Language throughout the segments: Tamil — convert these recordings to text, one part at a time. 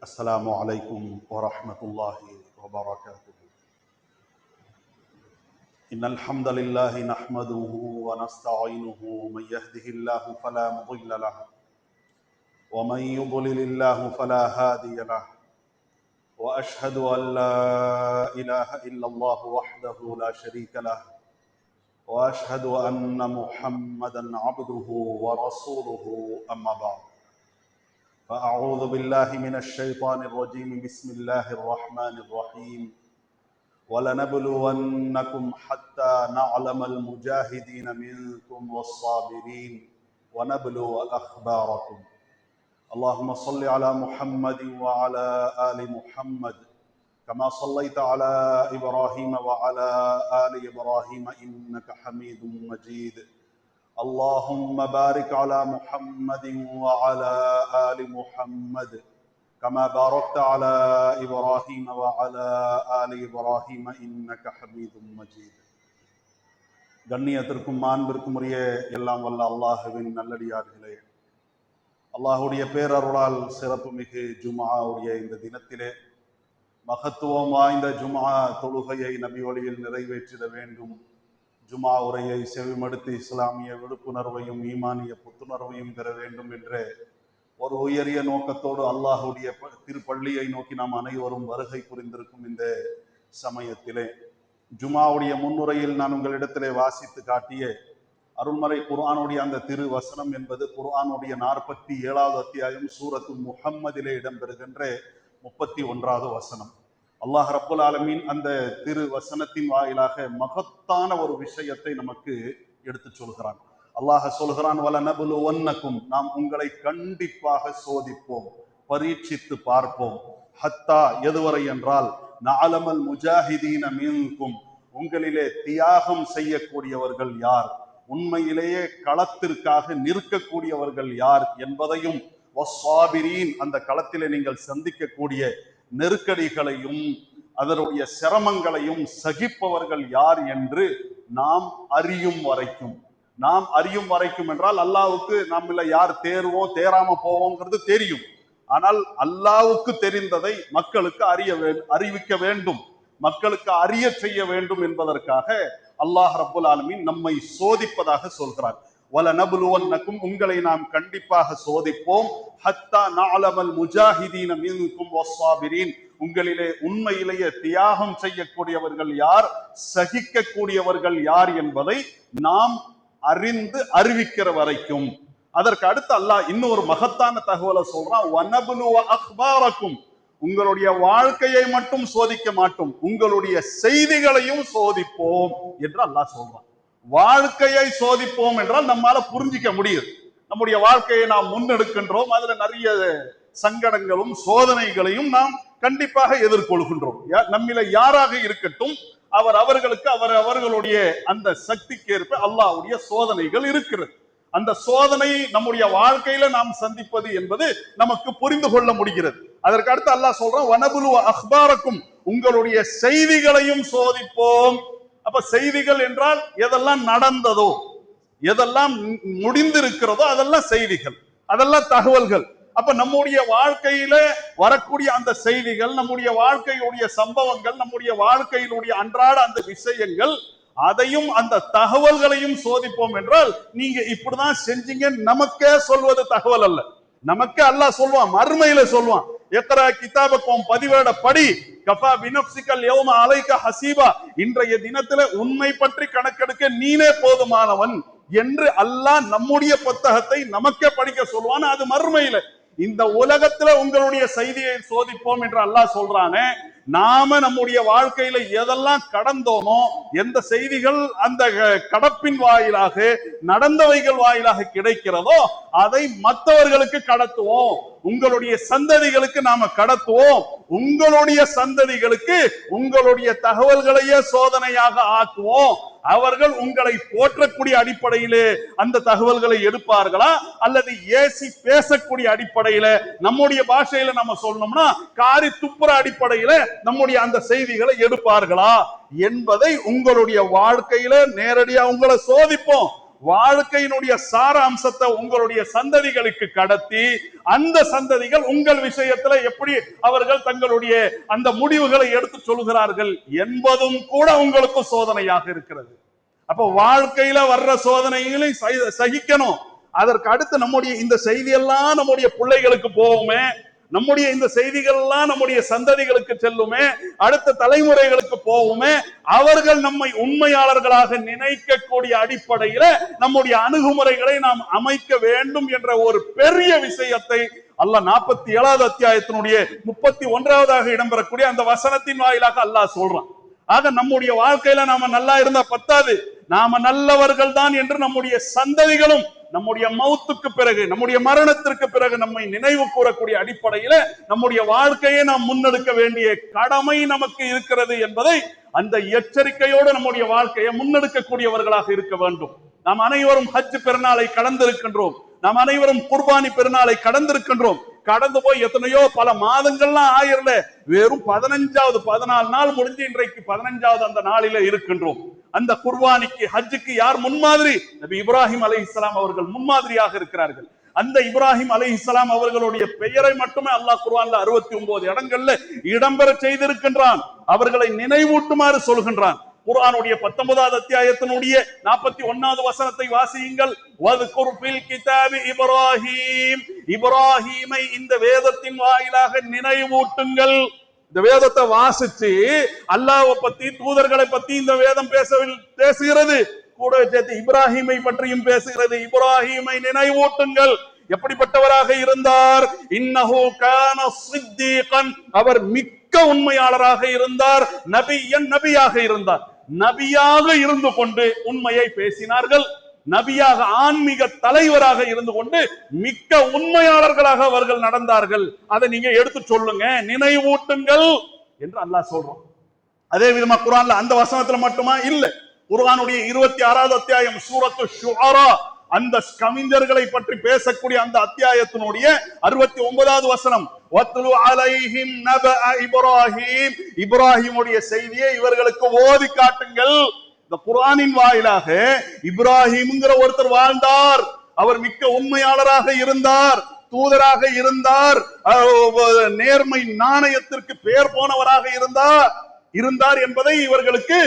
السلام عليكم ورحمة الله وبركاته. إن الحمد لله نحمده ونستعينه، من يهده الله فلا مضل له ومن يضلل الله فلا هادي له، وأشهد أن لا إله إلا الله وحده لا شريك له، وأشهد أن محمدا عبده ورسوله. أما بعد، فأعوذ بالله من الشيطان الرجيم. بسم الله الرحمن الرحيم. ولنبلونكم حتى نعلم المجاهدين منكم والصابرين ونبلو أخباركم. اللهم صل على محمد وعلى آل محمد كما صليت على إبراهيم وعلى آل إبراهيم إنك حميد مجيد. اللهم بارك على محمد وعلى آل محمد كما باركت على إبراهيم وعلى آل إبراهيم إنك حميد مجيد. கண்ணியத்திற்கும் மாண்பிற்கும் உரிய எல்லாம் வல்ல அல்லாஹ்வின் நல்லடியார்களே, அல்லாஹ்வுடைய பேரருளால் சிறப்பு மிகு ஜும்ஆவுடைய இந்த தினத்திலே மகத்துவம் வாய்ந்த ஜும்ஆ தொழுகையை நபி வழியில் நிறைவேற்றிட வேண்டும். ஜும்ஆ உரையை செவிமடுத்து இஸ்லாமிய விழிப்புணர்வையும் ஈமானிய புத்துணர்வையும் பெற வேண்டும் என்ற ஒரு உயரிய நோக்கத்தோடு அல்லாஹுடைய திருப்பள்ளியை நோக்கி நாம் அனைவரும் வருகை புரிந்திருக்கும் இந்த சமயத்திலே ஜும்ஆவுடைய முன்னுரையில் நான் உங்களிடத்திலே வாசித்து காட்டிய அருள்மறை குர்ஆனுடைய அந்த திரு வசனம் என்பது குர்ஆனுடைய 47வது அத்தியாயம் சூரத்து முஹம்மதிலே இடம்பெறுகின்ற 31வது வசனம். அல்லாஹ் ரப்புல் ஆலமீன் அந்த திரு வசனத்தின் வாயிலாக மகத்தான ஒரு விஷயத்தை நமக்கு எடுத்து சொல்கிறான். அல்லாஹ் சொல்கிறான், வலனபுலுவன்னக்கும், நாம் உங்களை கண்டிப்பாக சோதிப்போம், பரீட்சித்து பார்ப்போம். ஹத்தா, எதுவரை என்றால், நஅலமல் முஜாஹிதீன மின்கும், உங்களிலே தியாகம் செய்யக்கூடியவர்கள் யார், உண்மையிலேயே களத்திற்காக நிற்கக்கூடியவர்கள் யார் என்பதையும், வஸ்ஸாபிரீன், அந்த களத்திலே நீங்கள் சந்திக்கக்கூடிய நெருக்கடிகளையும் அதனுடைய சிரமங்களையும் சகிப்பவர்கள் யார் என்று நாம் அறியும் வரைக்கும் என்றால், அல்லாஹ்வுக்கு நம்மள யார் தேர்வோம் தேராம போவோங்கிறது தெரியும். ஆனால் அல்லாஹ்வுக்கு தெரிந்ததை மக்களுக்கு அறிவிக்க வேண்டும், மக்களுக்கு அறிய செய்ய வேண்டும் என்பதற்காக அல்லாஹ் ரப்புல் ஆலமீன் நம்மை சோதிப்பதாக சொல்கிறார். வலனபுலுவன்னக்கும், உங்களை நாம் கண்டிப்பாக சோதிப்போம். ஹத்தா நஅலமல் முஜாஹிதீன மின்கும் வஸ்ஸாபிரீன், உங்களிலே உண்மையிலேயே தியாகம் செய்யக்கூடியவர்கள் யார், சகிக்கக்கூடியவர்கள் யார் என்பதை நாம் அறிந்து அறிவிக்கிற வரைக்கும். அதற்கு அடுத்து அல்லாஹ் இன்னொரு மகத்தான தகவலை சொல்றான், வனபுலுவ அக்பாரக்கும், உங்களுடைய வாழ்க்கையை மட்டும் சோதிக்க மாட்டோம், உங்களுடைய செய்திகளையும் சோதிப்போம் என்று அல்லாஹ் சொல்றான். வாழ்க்கையை சோதிப்போம் என்றால் நம்மால புரிஞ்சிக்க முடியுது. நம்முடைய வாழ்க்கையை நாம் முன்னெடுக்கின்றோம், அதுல நிறைய சங்கடங்களும் சோதனைகளையும் நாம் கண்டிப்பாக எதிர்கொள்கின்றோம். நம்மில யாராக இருக்கட்டும், அவர்களுக்கு அவர்களுடைய அந்த சக்திக்கேற்ப அல்லாஹ்வுடைய சோதனைகள் இருக்கிறது. அந்த சோதனை நம்முடைய வாழ்க்கையில நாம் சந்திப்பது என்பது நமக்கு புரிந்து கொள்ள முடிகிறது. அதற்கு அடுத்து அல்லாஹ் சொல்றான், வனபுலுவ அக்பாரக்கும், உங்களுடைய செய்திகளையும் சோதிப்போம். அப்ப செய்திகள் என்றால் எதெல்லாம் நடந்ததோ, எதெல்லாம் முடிந்திருக்கிறதோ அதெல்லாம் செய்திகள், அதெல்லாம் தகவல்கள். அப்ப நம்முடைய வாழ்க்கையில வரக்கூடிய அந்த செய்திகள், நம்முடைய வாழ்க்கையுடைய சம்பவங்கள், நம்முடைய வாழ்க்கையினுடைய அன்றாட அந்த விஷயங்கள், அதையும் அந்த தகவல்களையும் சோதிப்போம் என்றால், நீங்க இப்படிதான் செஞ்சீங்க நமக்கே சொல்வது தகவல் அல்ல. நமக்கு அல்லாஹ் சொல்வான், மறுமையில சொல்வான், எக்ரா கிதாபக்கும், பதிவேட படி, கஃபா பினப்சிகல் யௌம அலைக ஹசீபா, இன்றைய தினத்துல உண்மை பற்றி கணக்கெடுக்க நீனே போதுமானவன் என்று அல்லாஹ் நம்முடைய புத்தகத்தை நமக்கே படிக்க சொல்வான். அது மறுமையில. இந்த உலகத்துல உங்களுடைய செய்தியை சோதிப்போம் என்று அல்லாஹ் சொல்றானே, நாம நம்முடைய வாழ்க்கையில எதெல்லாம் கடந்தோமோ, எந்த செய்திகள் அந்த கடப்பின் வாயிலாக நடந்தவைகள் வாயிலாக கிடைக்கிறதோ அதை மற்றவர்களுக்கு கடத்துவோம், உங்களுடைய சந்ததிகளுக்கு நாம கடத்துவோம், உங்களுடைய சந்ததிகளுக்கு உங்களுடைய தகவல்களையே சோதனையாக ஆக்குவோம். அவர்கள் உங்களை போற்றக்கூடிய அடிப்படையிலே அந்த தகவல்களை எடுப்பார்களா, அல்லது ஏசி பேசக்கூடிய அடிப்படையில, நம்முடைய பாஷையில நம்ம சொல்லணும்னா காரி துப்புற அடிப்படையில நம்முடைய அந்த செய்திகளை எடுப்பார்களா என்பதை உங்களுடைய வாழ்க்கையில நேரடியா உங்களை சோதிப்போம். வாழ்க்கையினுடைய சார அம்சத்தை உங்களுடைய சந்ததிகளுக்கு கடத்தி அந்த சந்ததிகள் உங்கள் விஷயத்துல எப்படி அவர்கள் தங்களுடைய அந்த முடிவுகளை எடுத்து சொல்கிறார்கள் என்பதும் கூட உங்களுக்கு சோதனையாக இருக்கிறது. அப்ப வாழ்க்கையில வர்ற சோதனைகளை சகிக்கணும். அதற்கு அடுத்து நம்முடைய இந்த செய்தியெல்லாம் நம்முடைய பிள்ளைகளுக்கு போகுமே, நம்முடைய இந்த செய்திகள் எல்லாம் நம்முடைய சந்ததிகளுக்கு செல்லுமே, அடுத்த தலைமுறைகளுக்கு போகுமே, அவர்கள் நம்மை உண்மையாளர்களாக நினைக்கக்கூடிய அடிப்படையில நம்முடைய அணுகுமுறைகளை நாம் அமைக்க வேண்டும் என்ற ஒரு பெரிய விஷயத்தை அல்லாஹ் 47வது அத்தியாயத்தினுடைய 31வது இடம்பெறக்கூடிய அந்த வசனத்தின் வாயிலாக அல்லாஹ் சொல்றான். ஆக நம்முடைய வாழ்க்கையில நாம நல்லா இருந்தா பத்தாது, நாம நல்லவர்கள் தான் என்று நம்முடைய சந்ததிகளும் நம்முடைய மௌத்துக்கு பிறகு, நம்முடைய மரணத்திற்கு பிறகு நம்மை நினைவு கூறக்கூடிய அடிப்படையில நம்முடைய வாழ்க்கையை நாம் முன்னெடுக்க வேண்டிய கடமை நமக்கு இருக்கிறது என்பதை அந்த எச்சரிக்கையோடு நம்முடைய வாழ்க்கையை முன்னெடுக்கக்கூடியவர்களாக இருக்க வேண்டும். நாம் அனைவரும் ஹஜ் பெருநாளை கடந்திருக்கின்றோம், நாம் அனைவரும் குர்பானி பெருநாளை கடந்திருக்கின்றோம். கடந்து போய் எத்தனையோ பல மாதங்கள்லாம் ஆயிரல, வெறும் 14 நாள் முடிஞ்சு இன்றைக்கு 15வது அந்த நாளில இருக்கின்றோம். அந்த குர்பானிக்கு ஹஜ்ஜுக்கு யார் முன்மாதிரி? நபி இப்ராஹிம் அலைஹிஸ்ஸலாம் அவர்கள் முன்மாதிரியாக இருக்கிறார்கள். அந்த இப்ராஹிம் அலைஹிஸ்ஸலாம் அவர்களுடைய பெயரை மட்டுமே அல்லாஹ் குர்ஆன்ல 69 இடங்கள்ல இடம்பெற செய்திருக்கின்றான். அவர்களை நினைவூட்டுமாறு சொல்கின்றான். குர்ஆனுடைய 19வது அத்தியாயத்தினுடைய 41வது வசனத்தை வாசியுங்கள். வذ்குர் ஃபில் கிதாபி இப்ராஹீம், இப்ராஹீமை இந்த வேதத்தின் வாயிலாக நினைவூட்டுங்கள். இந்த வேதத்தை வாசிச்சு அல்லாஹ்வை பத்தி, தூதர்களை பத்தி இந்த வேதம் பேசுகிறது. கூட சேர்த்து இப்ராஹீமை பற்றியும் பேசுகிறது. இப்ராஹீமை நினைவூட்டுங்கள். எப்படிப்பட்டவராக இருந்தார்? இன்னஹு கான ஸித்தீகன், அவர் மிக்க உண்மையாளராக இருந்தார். நபியாக இருந்தார். நபியாக இருந்து கொண்டு உண்மையை பேசினார்கள். நபியாக, ஆன்மீக தலைவராக இருந்து கொண்டு மிக்க உண்மையாளர்களாக அவர்கள் நடந்தார்கள். அதை நீங்க எடுத்து சொல்லுங்க, நினைவூட்டுங்கள் என்று அல்லாஹ் சொல்றோம். அதே விதமா குர்ஆன்ல அந்த வசனத்துல மட்டுமா இல்ல, குர்ஆனுடைய 26வது அத்தியாயம் சூரத்து ஷுஆரா, அந்த கவிஞர்களை பற்றி பேசக்கூடிய அந்த அத்தியாயத்தினுடைய 69வது வசனம், வத்லு அலைஹிம் நபஅ இப்ராஹீம், இப்ராஹிமுடைய செய்தியை இவர்களுக்கு ஓதி காட்டுங்கள். இந்த குர்ஆனின் வாயிலாக இப்ராஹிம்ங்கிற ஒருத்தர் வாழ்ந்தார். அவர் மிக்க உண்மையாளராக இருந்தார், தூதராக இருந்தார், நேர்மை நாணயத்திற்கு பெயர் போனவராக இருந்தார் என்பதை இவர்களுக்கு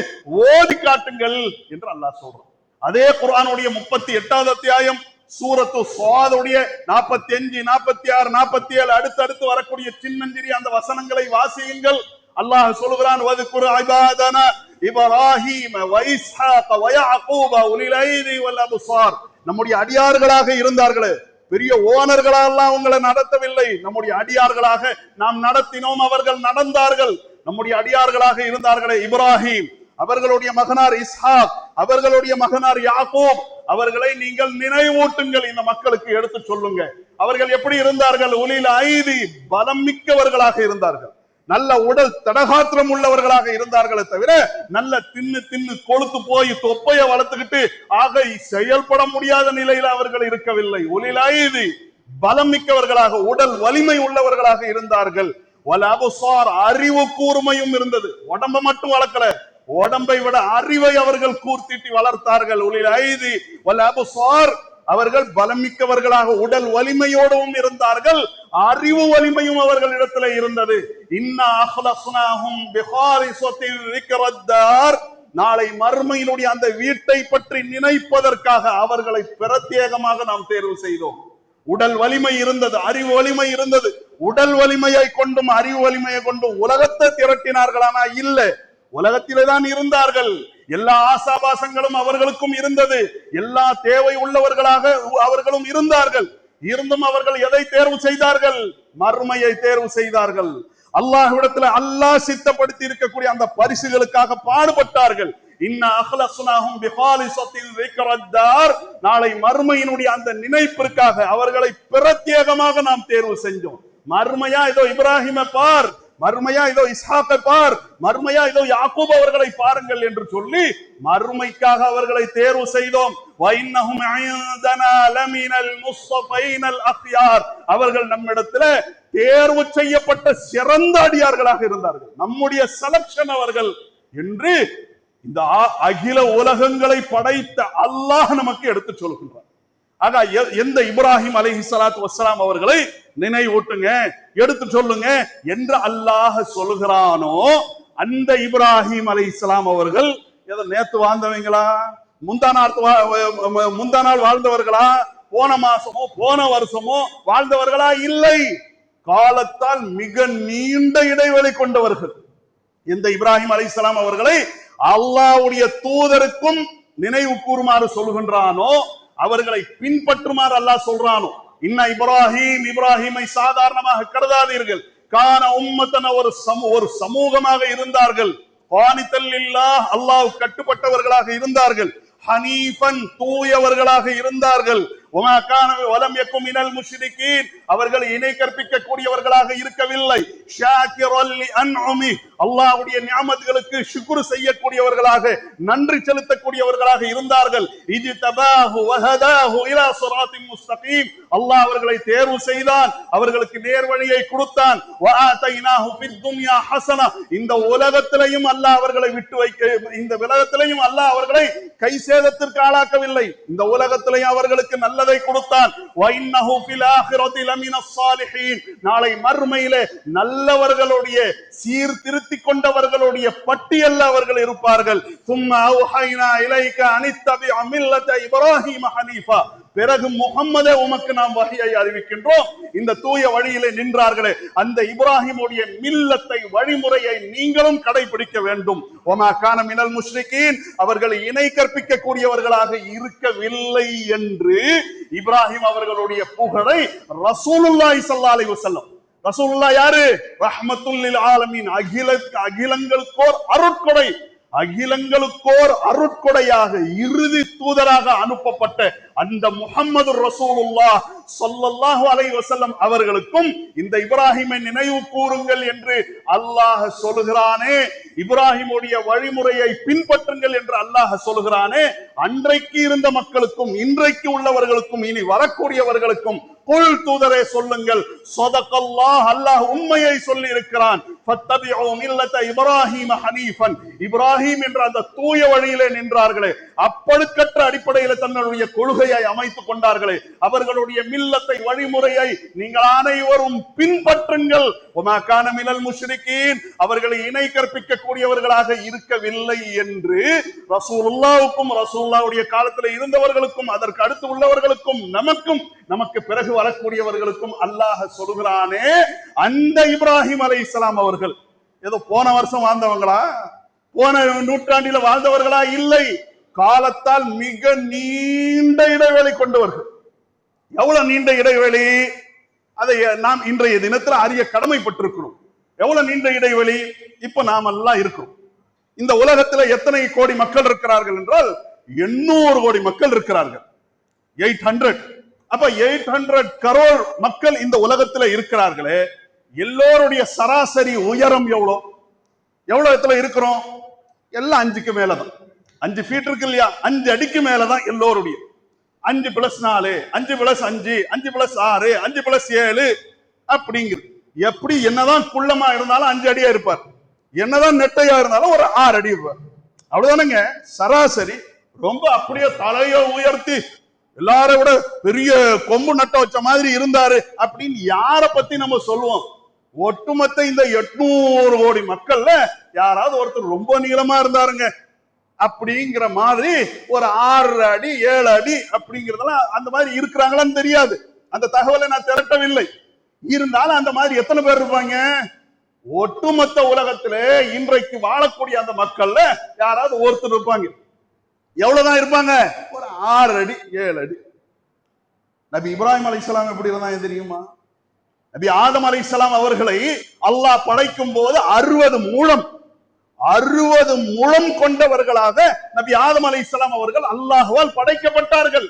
ஓதி காட்டுங்கள் என்று அல்லாஹ் சொல்றான். அதே குர்ஆனுடைய 38வது அத்தியாயம் சூரத்து ஸாதுடைய 45, 46, 47 அடுத்தடுத்து வரக்கூடிய சின்னஞ்சிறிய அந்த வசனங்களை வாசியுங்கள். அல்லாஹ் சொல்கிறான், வذ்குர் இபாதனா இப்ராஹீம் வ இஸ்ஹாக வ யாக்கூப உலில் ஐதி வல் அப்சார். நம்முடைய அடியார்களாக இருந்தார்களே, பெரிய ஓனர்களாக அவங்களை நடத்தவில்லை, நம்முடைய அடியார்களாக நாம் நடத்தினோம், அவர்கள் நடந்தார்கள். நம்முடைய அடியார்களாக இருந்தார்களே இப்ராஹிம், அவர்களுடைய மகனார் இஸ்ஹாக், அவர்களுடைய மகனார் யாக்கூப், அவர்களை நீங்கள் நினைவூட்டுங்கள், இந்த மக்களுக்கு எடுத்து சொல்லுங்க. அவர்கள் எப்படி இருந்தார்கள்? உலில் ஐதி, பலம் மிக்கவர்களாக இருந்தார்கள், நல்ல உடல் தடகாத்திரம் உள்ளவர்களாக இருந்தார்களே தவிர நல்ல தின்னு கொழுத்து போய் தொப்பையை வளர்த்துக்கிட்டு ஆக செயல்பட முடியாத நிலையில அவர்கள் இருக்கவில்லை. உலில் ஐதி, பலம் மிக்கவர்களாக, உடல் வலிமை உள்ளவர்களாக இருந்தார்கள். வல் அப்சார், அறிவு கூர்மையும் இருந்தது. உடம்ப மட்டும் வளர்க்கல, உடம்பை விட அறிவை அவர்கள் கூர்த்திட்டு வளர்த்தார்கள். உலில் ஐதி வல் அப்சார், அவர்கள் பலமிக்கவர்களாக உடல் வலிமையோடும் இருந்தார்கள், அறிவு வலிமையும் அவர்களிடத்தில் இருந்தது. இன்னா அஹ்லஸ்னாஹும் பிஹாரிஸத்தில் ذிக்ரத்தார், நாளை மறுமையினுடைய அந்த வீட்டை பற்றி நினைப்பதற்காக அவர்களை பிரத்யேகமாக நாம் தேர்வு செய்தோம். உடல் வலிமை இருந்தது, அறிவு வலிமை இருந்தது. உடல் வலிமையை கொண்டும் அறிவு வலிமையை கொண்டும் உலகத்தை திரட்டினார்களானா இல்ல, உலகத்திலே தான் இருந்தார்கள். எல்லா ஆசாபாசங்களும் அவர்களுக்கும் இருந்தது, எல்லா தேவை உள்ளவர்களாக அவர்களும் இருந்தார்கள். இருந்தும் அவர்கள் எதை தேர்வு செய்தார்கள்? மறுமையை தேர்வு செய்தார்கள். அல்லாஹ்விடத்தில் அல்லாஹ் சித்தப்படுத்தி இருக்கக்கூடிய அந்த பரிசுகளுக்காக பாடுபட்டார்கள். இன்ன அஹ்லஸ்னாஹும் பிஹாலிஸத்தில் ذிக்ரத்தார், நாளை மறுமையினுடைய அந்த நினைப்பிற்காக அவர்களை பிரத்யேகமாக நாம் தேர்வு செஞ்சோம். மறுமையா இதோ இப்ராஹிமை பார், மறுமையா இதோ இஸ்ஹாக்கை பார், மறுமையா இதோ யாக்கூப் அவர்களை பாருங்கள் என்று சொல்லி மறுமைக்காக அவர்களை தேர்வு செய்தோம். வைன்னஹும் இந்தனா லமினல் முஸ்தஃபைனல் அக்யார், அவர்கள் நம்மிடத்துல தேர்வு செய்யப்பட்ட சிறந்த அடியார்களாக இருந்தார்கள், நம்முடைய செலக்ஷன் அவர்கள் என்று இந்த அகில உலகங்களை படைத்த அல்லாஹ் நமக்கு எடுத்து சொல்கின்றார். ஆக எந்த இப்ராஹிம் அலைஹிஸ்ஸலாத்து வஸ்ஸலாம் அவர்களை நினைவூட்டுங்க, எடுத்து சொல்லுங்க என்று அல்லாஹ் சொல்கிறானோ, அந்த இப்ராஹிம் அலைஹிஸ்ஸலாம் அவர்கள் ஏதோ நேத்து வாழ்ந்தவங்களா, முந்தா நாள் வாழ்ந்தவர்களா, போன மாசமோ போன வருஷமோ வாழ்ந்தவர்களா? இல்லை, காலத்தால் மிக நீண்ட இடைவெளி கொண்டவர்கள். இந்த இப்ராஹிம் அலைஹிஸ்ஸலாம் அவர்களை அல்லாஹ்வுடைய தூதருக்கும் நினைவு கூறுமாறு சொல்கின்றானோ, அவர்களை பின்பற்றுமாறு அல்லாஹ் சொல்றானோ. இன்ன இப்ராஹிமை சாதாரணமாக கருதாதீர்கள். கான உம்மத்தன ஒரு சமூகமாக இருந்தார்கள். கானித்தல் லில்லாஹ், அல்லாஹ் கட்டுப்பட்டவர்களாக இருந்தார்கள். ஹனீஃபன், தூயவர்களாக இருந்தார்கள். வமா கான வலம் யகும் மினல் முஷ்ரிகீன், அவர்கள் இணை கற்பிக்க கூடியவர்களாக இருக்கவில்லை. ஷாக்கிரல் லிஅன்உமி, அல்லாஹ்வுடைய நியாமத்துகளுக்கு ஷுக்ர் செய்யக்கூடியவர்களாக, நன்றி செலுத்தக்கூடியவர்களாக இருந்தார்கள். இஜ்தபாஹு வஹதாஹு இலா ஸிராத்தின் முஸ்தகீம், அல்லாஹ் அவர்களை தேர்வு செய்தான், அவர்களுக்கு நேர்வழியை கொடுத்தான். வஆதைனாஹு ஃபித் துன்யா ஹஸனா, இந்த உலகத்திலேயும் அல்லாஹ் அவர்களை விட்டு வைக்க, இந்த உலகத்திலேயும் அல்லாஹ் அவர்களை கை சேதத்திற்கு ஆளாக்கவில்லை, இந்த உலகத்திலேயும் அவர்களுக்கு நல்லதை கொடுத்தான். வஇன்னஹு ஃபில் ஆখিরাতি லமினஸ் ஸாலிஹீன், நாளை மறுமையிலே நல்லவர்களுடைய, சீர்திருத்திக் கொண்டவர்களுடைய பட்டியல்ல அவர்கள் இருப்பார்கள். சும்ம அவ்ஹைனா இலைக அனித்தபிஅ மில்லத இப்ராஹீம ஹனீஃபா, பிறகு முஹம்மதே உமக்கு நாம் வஹியை அறிவிக்கின்றோம், இந்த தூய வழியிலே நின்றார்களே அந்த இப்ராஹிமுடைய மில்லத்தை, வழிமுறையை நீங்களும் கடைபிடிக்க வேண்டும். வமா கான மினல் முஷ்ரிகீன், அவர்கள் இணை கற்பிக்க கூடியவர்களாக இருக்கவில்லை என்று இப்ராஹிம் அவர்களுடைய புகழை ரசூலுல்லாஹி ஸல்லல்லாஹு அலைஹி வஸல்லம், ரசூலுல்லாஹ் யாரு? ரஹ்மத்துல் லில் ஆலமீன், அகிலங்களுக்கோர் அருட்கொடை, அகிலங்களுக்கோர் அருட்கொடையாக இறுதி தூதராக அனுப்பப்பட்ட அந்த முஹம்மது ரசூலுல்லாஹ் ஸல்லல்லாஹு அலைஹி வஸல்லம் அவர்களுக்கும் இந்த இப்ராஹிமை நினைவு கூறுங்கள் என்று அல்லாஹ் சொல்கிறானே, இப்ராஹிமுடைய வழிமுறையை பின்பற்றுங்கள் என்று அல்லாஹ் சொல்கிறானே, அன்றைக்கு இருந்த மக்களுக்கும் இன்றைக்கு உள்ளவர்களுக்கும் இனி வரக்கூடியவர்களுக்கும் குல் தூதரே சொல்லுங்கள், ஸதகல்லாஹ், அல்லாஹ் உண்மையை சொல்லி இருக்கிறான். ஃபத்தபிஉ மில்லத இப்ராஹீம ஹனீஃபன், இப்ராஹிம் என்ற அந்த தூய வழியிலே நின்றார்களே, அப்பழுக்கற்ற அடிப்படையில் தன்னுடைய கொள்கையை அமைத்துக் கொண்டார்களே, அவர்களுடைய மில்லத்தை, வழிமுறையை நீங்கள் அனைவரும் பின்பற்றுங்கள். வமா கான மினல் முஷ்ரிகீன், அவர்களை இணை கற்பிக்க கூடியவர்களாக இருக்கவில்லை என்று ரசூலுல்லாஹ்வுக்கும், ரசூலுல்லாஹ்வுடைய காலத்தில் இருந்தவர்களுக்கும், அதற்கு அடுத்து உள்ளவர்களுக்கும், நமக்கு பிறகு வரக்கூடியவர்களுக்கும் அல்லாஹ் சொல்கிறானே, அந்த இப்ராஹிம் அலைஹிஸ்ஸலாம் அவர்கள் ஏதோ போன வருஷம் வாழ்ந்தவங்களா, போன நூற்றாண்டில வாழ்ந்தவர்களா? இல்லை, காலத்தால் மிக நீண்ட இடைவெளி கொண்டவர்கள். எவ்வளவு நீண்ட இடைவெளி, அதை நாம் இன்றைய தினத்தில் அறிய கடமைப்பட்டிருக்கிறோம். எவ்வளவு நீண்ட இடைவெளி? இப்ப நாம் எல்லாம் இருக்கிறோம். இந்த உலகத்துல எத்தனை கோடி மக்கள் இருக்கிறார்கள் என்றால் 800 கோடி மக்கள் இருக்கிறார்கள். 800. அப்ப 800 கரோர் மக்கள் இந்த உலகத்துல இருக்கிறார்களே, எல்லோருடைய சராசரி உயரம் எவ்வளவு எத்தனை இருக்கிறோம்? எல்லாம் 5க்கு மேலதான். 5 ஃபீட் இருக்கு இல்லையா, 5 அடிக்கு மேலதான் எல்லோருடைய. 5+4, 5+5, 5+6, 5+7 அப்படிங்கிறது. எப்படி என்னதான் குள்ளமா இருந்தாலும் 5 அடியா இருப்பார், என்னதான் நெட்டையா இருந்தாலும் ஒரு 6 அடி இருப்பார். அவ்வளவுதானங்க சராசரி. ரொம்ப அப்படியே தலைய உயர்த்தி எல்லாரை விட பெரிய கொம்பு நட்ட வச்ச மாதிரி இருந்தாரு அப்படின்னு யார பத்தி நம்ம சொல்லுவோம்? ஒட்டுமொத்த இந்த 800 கோடி மக்கள்ல யாராவது ஒருத்தர் ரொம்ப நீளமா இருந்தாருங்க அப்படிங்கிற மாதிரி ஒரு 6 அடி 7 அடி அப்படிங்கிறதெல்லாம் அந்த மாதிரி இருக்கிறாங்களான்னு தெரியாது. அந்த தகவலை நான் திரட்டவில்லை. இருந்தாலும் அந்த மாதிரி எத்தனை பேர் இருப்பாங்க? ஒட்டுமொத்த உலகத்திலே இன்றைக்கு வாழக்கூடிய அந்த மக்கள்ல யாராவது ஒருத்தர் இருப்பாங்க. எவ்வளவுதான் இருப்பாங்க? ஒரு 6 அடி 7 அடி. நபி இப்ராஹிம் அலைஹிஸ்ஸலாம் எப்படி இருந்தாங்க தெரியுமா? நபி ஆதம் அலைஹிஸ்ஸலாம் அவர்களை அல்லாஹ் படைக்கும் போது 60 முழம் கொண்டவர்களாக நபி ஆதம் அலைஹிஸ்ஸலாம் அவர்கள் அல்லாஹ்வால் படைக்கப்பட்டார்கள்.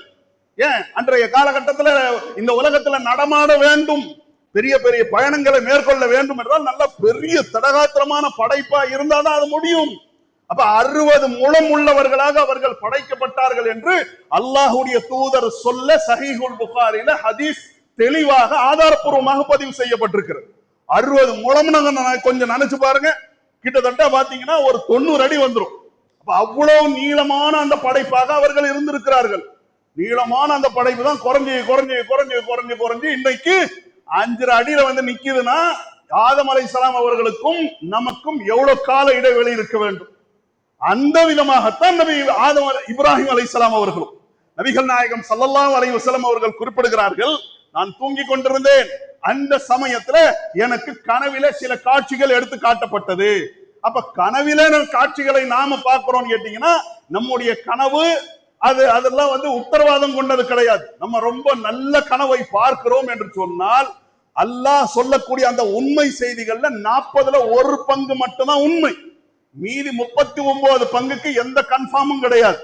ஏன்? அன்றைய காலகட்டத்தில் இந்த உலகத்துல நடமாட வேண்டும், பெரிய பெரிய பயணங்களை மேற்கொள்ள வேண்டும் என்றால் நல்ல பெரிய தடகாத்திரமான படைப்பா இருந்தாதான் அது முடியும். அப்ப 60 முழம் உள்ளவர்களாக அவர்கள் படைக்கப்பட்டார்கள் என்று அல்லாஹ்வுடைய தூதர் சொல்ல சஹீஹுல் புகாரில ஹதீஸ் தெளிவாக ஆதாரப்பூர்வமாக பதிவு செய்யப்பட்டிருக்கிறது. 60 முழம் கொஞ்சம் நினைச்சு பாருங்க, கிட்டத்தட்ட பாத்தீங்கன்னா ஒரு 90 அடி வந்துடும். அப்ப அவ்வளவு நீளமான அந்த படைப்பாக அவர்கள் இருந்திருக்கிறார்கள். நீளமான அந்த படைப்பு தான் குறைஞ்சு குறைஞ்சு குறைஞ்சு குறைஞ்சு குறைஞ்சு இன்னைக்கு 5 அடியில வந்து நிக்குதுன்னா ஆதம் அலைஹிஸ்ஸலாம் அவர்களுக்கும் நமக்கும் எவ்வளவு கால இடைவெளி இருக்க வேண்டும். அந்த விதமாகத்தான் நபி இப்ராஹிம் அலைஹிஸ்ஸலாம் அவர்களும் நபிகள் நாயகம் ஸல்லல்லாஹு அலைஹி வஸல்லம் அவர்கள் குறிப்பிடுகிறார்கள், நான் தூங்கி கொண்டிருந்தேன், அந்த சமயத்துல எனக்கு கனவில சில காட்சிகள் எடுத்து காட்டப்பட்டது. அப்ப கனவில காட்சிகளை நாம பார்க்கிறோம் கேட்டீங்கன்னா நம்முடைய கனவு அதெல்லாம் வந்து உத்தரவாதம் கொண்டது கிடையாது. நம்ம ரொம்ப நல்ல கனவை பார்க்கிறோம் என்று சொன்னால் அல்லாஹ் சொல்லக்கூடிய அந்த உண்மை செய்திகள்ல 40ல 1 பங்கு மட்டும்தான் உண்மை. மீதி 39 பங்குக்கு எந்த கன்ஃபார்மும் கிடையாது.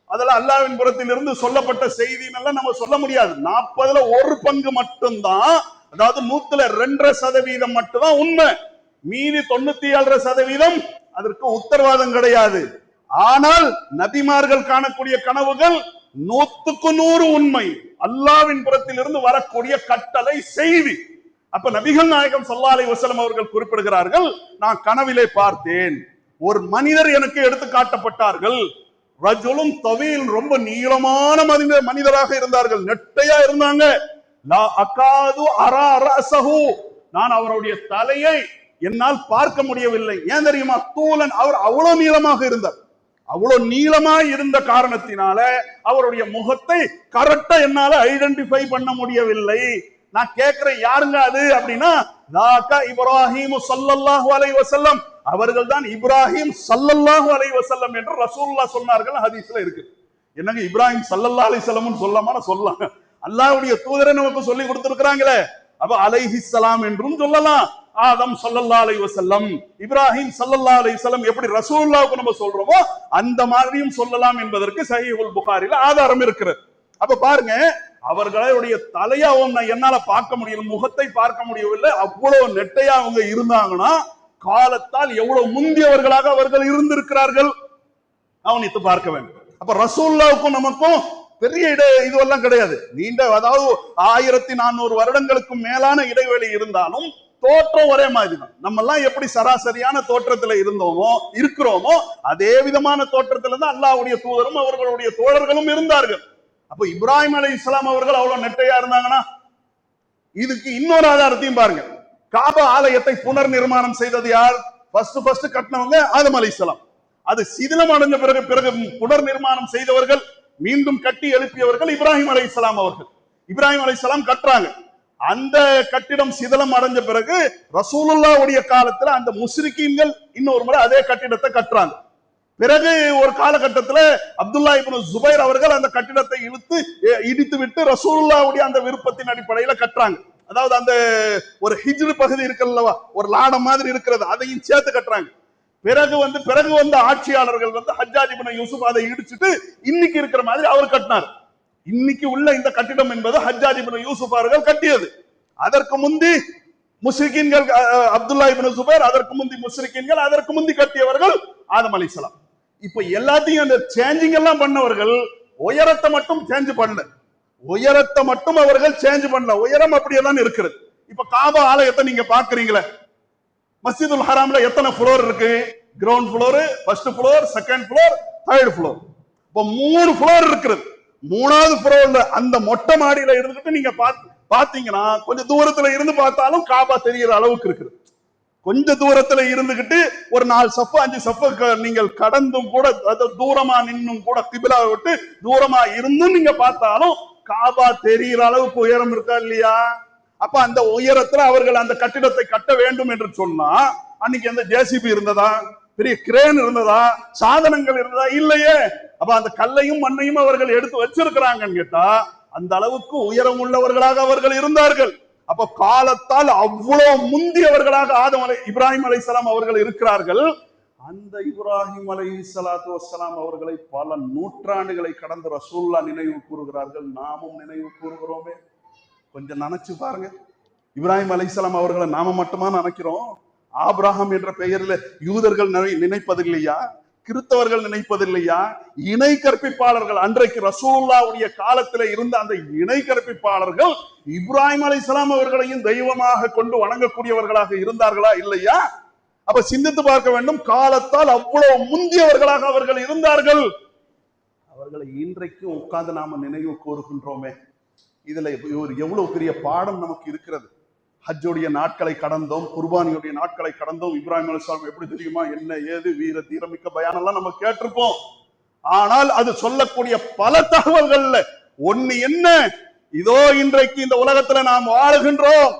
அதுல அல்லாஹ்வின் புறத்திலிருந்து சொல்லப்பட்ட செய்தின்னு நம்ம சொல்ல முடியாது. 40ல 1 பங்கு மட்டும்தான், அதாவது 100ல 2.5% மட்டும்தான் உண்மை. மீதி 97% அதற்கு உத்தரவாதம் கிடையாது. ஆனால் நபிமார்கள் காணக்கூடிய கனவுகள் 100க்கு 100 உண்மை, அல்லாஹ்வின் புறத்திலிருந்து வரக்கூடிய கட்டளை செய்தி. அப்ப நபிகள் நாயகம் ஸல்லல்லாஹு அலைஹி வஸல்லம் அவர்கள் குறிப்பிடுகிறார்கள், நான் கனவிலே பார்த்தேன், ஒரு மனிதர் எனக்கு எடுத்து காட்டப்பட்டார்கள். ரஜுலும் தவீல், ரொம்ப நீளமான மனிதராக இருந்தார்கள், நெட்டையா இருந்தாங்க. லா அகாது அரா ரஸஹு, நான் அவருடைய தலையை என்னால் பார்க்க முடியவில்லை. ஏன் தெரியுமா? தூலன், அவர் அவ்வளவு நீளமாக இருந்தார். அவ்வளவு நீளமா இருந்த காரணத்தினால அவருடைய முகத்தை கரெக்டா என்னால ஐடென்டிஃபை பண்ண முடியவில்லை. நான் கேட்கிறேன், யாருங்க அது அப்படின்னா, இப்ராஹிம் ஸல்லல்லாஹு அலைஹி வஸல்லம், அவர்கள் தான் இப்ராஹிம் ஸல்லல்லாஹு அலைஹி வஸல்லம் என்று ரசூலுல்லாஹ் சொன்னார்கள். ஹதீஸ்ல இருக்கு. என்னங்க இப்ராஹிம் ஸல்லல்லாஹு அலைஹி வஸல்லம் சொல்லாம சொல்லலாம், அல்லாஹ்வுடைய தூதரை நமக்கு சொல்லி கொடுத்திருக்கிறாங்களே. அப்ப அலைஹிஸ்ஸலாம் என்றும் சொல்லலாம், ஆதம் ஸல்லல்லாஹு அலைஹி வஸல்லம், இப்ராஹிம் ஸல்லல்லாஹு அலைஹி வஸல்லம், எப்படி ரசூலுல்லாஹ்வுக்கு நம்ம சொல்றோமோ அந்த மாதிரியும் சொல்லலாம் என்பதற்கு சஹீஹுல் புகாரில ஆதாரம் இருக்கிறது. அப்ப பாருங்க, அவர்களுடைய தலையை என்னால பார்க்க முடியல, முகத்தை பார்க்க முடியவில்லை. அவ்வளவு நெட்டையா அவங்க இருந்தாங்கன்னா காலத்தால் எவ்வளவு முந்தியவர்களாக அவர்கள் இருந்திருக்கிறார்கள் கவனித்து பார்க்க வேண்டும். அப்ப ரசூலுல்லாஹ்வுக்கும் நமக்கும் பெரிய இதுவெல்லாம் கிடையாது, நீண்ட, அதாவது 1400 வருடங்களுக்கு மேலான இடைவெளி இருந்தாலும் தோற்றம் ஒரே மாதிரி தான். நம்ம எல்லாம் எப்படி சராசரியான தோற்றத்துல இருந்தோமோ இருக்கிறோமோ அதே விதமான தோற்றத்துல தான் அல்லாஹ்வுடைய தூதரும் அவர்களுடைய தோழர்களும் இருந்தார்கள். அப்ப இப்ராஹிம் அலைஹிஸ்ஸலாம் அவர்கள் அவ்வளவு நெட்டையா இருந்தாங்கன்னா, இதுக்கு இன்னொரு ஆதாரத்தையும் பாருங்க. காபா ஆலயத்தை புனர் நிர்மாணம் செய்தது யார்? ஃபர்ஸ்ட் கட்டினவங்க ஆதம் அலைஹிஸ்ஸலாம். அது சிதிலம் அடைஞ்ச பிறகு புனர் நிர்மாணம் செய்தவர்கள், மீண்டும் கட்டி எழுப்பியவர்கள் இப்ராஹிம் அலைஹிஸ்ஸலாம் அவர்கள். இப்ராஹிம் அலைஹிஸ்ஸலாம் கட்டுறாங்க. அந்த கட்டிடம் சிதலம் அடைஞ்ச பிறகு ரசூலுல்லாஹ்வுடைய காலத்துல அந்த முஸ்ரிக்கீன்கள் இன்னொரு முறை அதே கட்டிடத்தை கட்டுறாங்க. பிறகு ஒரு காலகட்டத்துல அப்துல்லா இப்னு ஜுபைர் அவர்கள் அந்த கட்டிடத்தை இடித்து விட்டு ரசூலுல்லாஹ்வுடைய அந்த விருப்பத்தின் அடிப்படையில கட்டுறாங்க. அதாவது அந்த ஒரு ஹிஜ்ரு பகுதி இருக்குல்லவா, ஒரு லாடம் மாதிரி இருக்கிறது, அதையும் சேர்த்து கட்டுறாங்க. பிறகு வந்த ஆட்சியாளர்கள் ஹஜ்ஜாஜ் இப்னு யூசுப் அதை இடிச்சுட்டு இன்னைக்கு இருக்கிற மாதிரி அவர் கட்டினார். இன்னைக்கு உள்ள இந்த கட்டிடம் என்பது ஹஜ்ஜாஜ் இப்னு யூசுப் அவர்கள் கட்டியது. அதற்கு முந்தி முஸ்ரிக்கீன்கள் அப்துல்லா இப்னு ஜுபைர், அதற்கு முந்தி முஸ்ரிக்கீன்கள், அதற்கு முந்தி கட்டியவர்கள் ஆதம் அலைஹிஸ்ஸலாம். இப்ப எல்லாத்தையும் அந்த சேஞ்சிங் எல்லாம் பண்ணவர்கள் உயரத்தை மட்டும் சேஞ்ச் பண்ணல, உயரத்தை மட்டும் அவர்கள் சேஞ்ச் பண்ணல, உயரம் அப்படியெல்லாம் இருக்கிறது. இப்ப காபா ஆலயத்தை நீங்க பாக்குறீங்களே, மஸ்ஜிதுல் ஹராம்ல எத்தனை ஃப்ளோர் இருக்கு? Ground floor, first floor, second floor, third floor. இப்ப 3 ஃப்ளோர் இருக்கிறது. 3வது ஃப்ளோர்ல அந்த மொட்டை மாடியில இருந்துட்டு நீங்க பாத்தீங்கன்னா கொஞ்சம் தூரத்துல இருந்து பார்த்தாலும் காபா தெரிகிற அளவுக்கு இருக்குது. கொஞ்ச தூரத்துல இருந்துகிட்டு ஒரு 4 சஃப் 5 சஃப் நீங்கள் கடந்தும் கூட, தூரமா நின்னும் கூட, கிபிலா விட்டு தூரமா இருந்தும் நீங்க பார்த்தாலும் காபா தெரிகிற அளவுக்கு உயரம் இருக்கா இல்லையா? அப்ப அந்த உயரத்துல அவர்கள் அந்த கட்டிடத்தை கட்ட வேண்டும் என்று சொன்னா அன்னைக்கு அந்த ஜேசிபி இருந்ததா, பெரிய கிரேன் இருந்ததா, சாதனங்கள் இருந்ததா? இல்லையே. அப்ப அந்த கல்லையும் மண்ணையும் அவர்கள் எடுத்து வச்சிருக்கிறாங்கன்னு கேட்டா அந்த அளவுக்கு உயரம் உள்ளவர்களாக அவர்கள் இருந்தார்கள். அப்ப காலத்தால் அவ்வளவு முந்தியவர்களாக இப்ராஹிம் அலைஹிஸ்ஸலாம் அவர்கள் இருக்கிறார்கள். அந்த இப்ராஹிம் அலைஹிஸ்ஸலாத்து வஸ்ஸலாம் அவர்களை பல நூற்றாண்டுகளை கடந்த ரசூலுல்லாஹ் நினைவு கூறுகிறார்கள், நாமும் நினைவு கூறுகிறோமே. கொஞ்சம் நினைச்சு பாருங்க, இப்ராஹிம் அலைஹிஸ்ஸலாம் அவர்களை நாம மட்டுமா நினைக்கிறோம்? ஆபிரகாம் என்ற பெயரில் யூதர்கள் நினைப்பதில்லையா? கிறிஸ்தவர்கள் நினைப்பதில்லையா? இணை கற்பிப்பாளர்கள், அன்றைக்கு ரசூலுல்லாஹ்வுடைய காலத்தில் இருந்த அந்த இணை கற்பிப்பாளர்கள் இப்ராஹிம் அலைஹிஸ்ஸலாம் அவர்களையும் தெய்வமாக கொண்டு வணங்கக்கூடியவர்களாக இருந்தார்களா இல்லையா? அப்ப சிந்தித்து பார்க்க வேண்டும், காலத்தால் அவ்வளவு முந்தியவர்களாக அவர்கள் இருந்தார்கள். அவர்களை இன்றைக்கும் உட்கார்ந்து நாம நினைவு கூறுகின்றோமே, இதுல எவ்வளவு பெரிய பாடம் நமக்கு இருக்கிறது. ஹஜ்ஜுடைய நாட்களை கடந்தோம், குர்பானியுடைய நாட்களை கடந்தோம். இப்ராஹிம் அலைஹிஸ்ஸலாம் எப்படி தெரியுமா, என்ன ஏது வீர தீரமிக்க பயானெல்லாம் நம்ம கேட்டிருப்போம். ஆனால் அது சொல்லக்கூடிய பல தகவல்கள்ல ஒண்ணு என்ன, இதோ இன்றைக்கு இந்த உலகத்துல நாம் வாழ்கின்றோம்.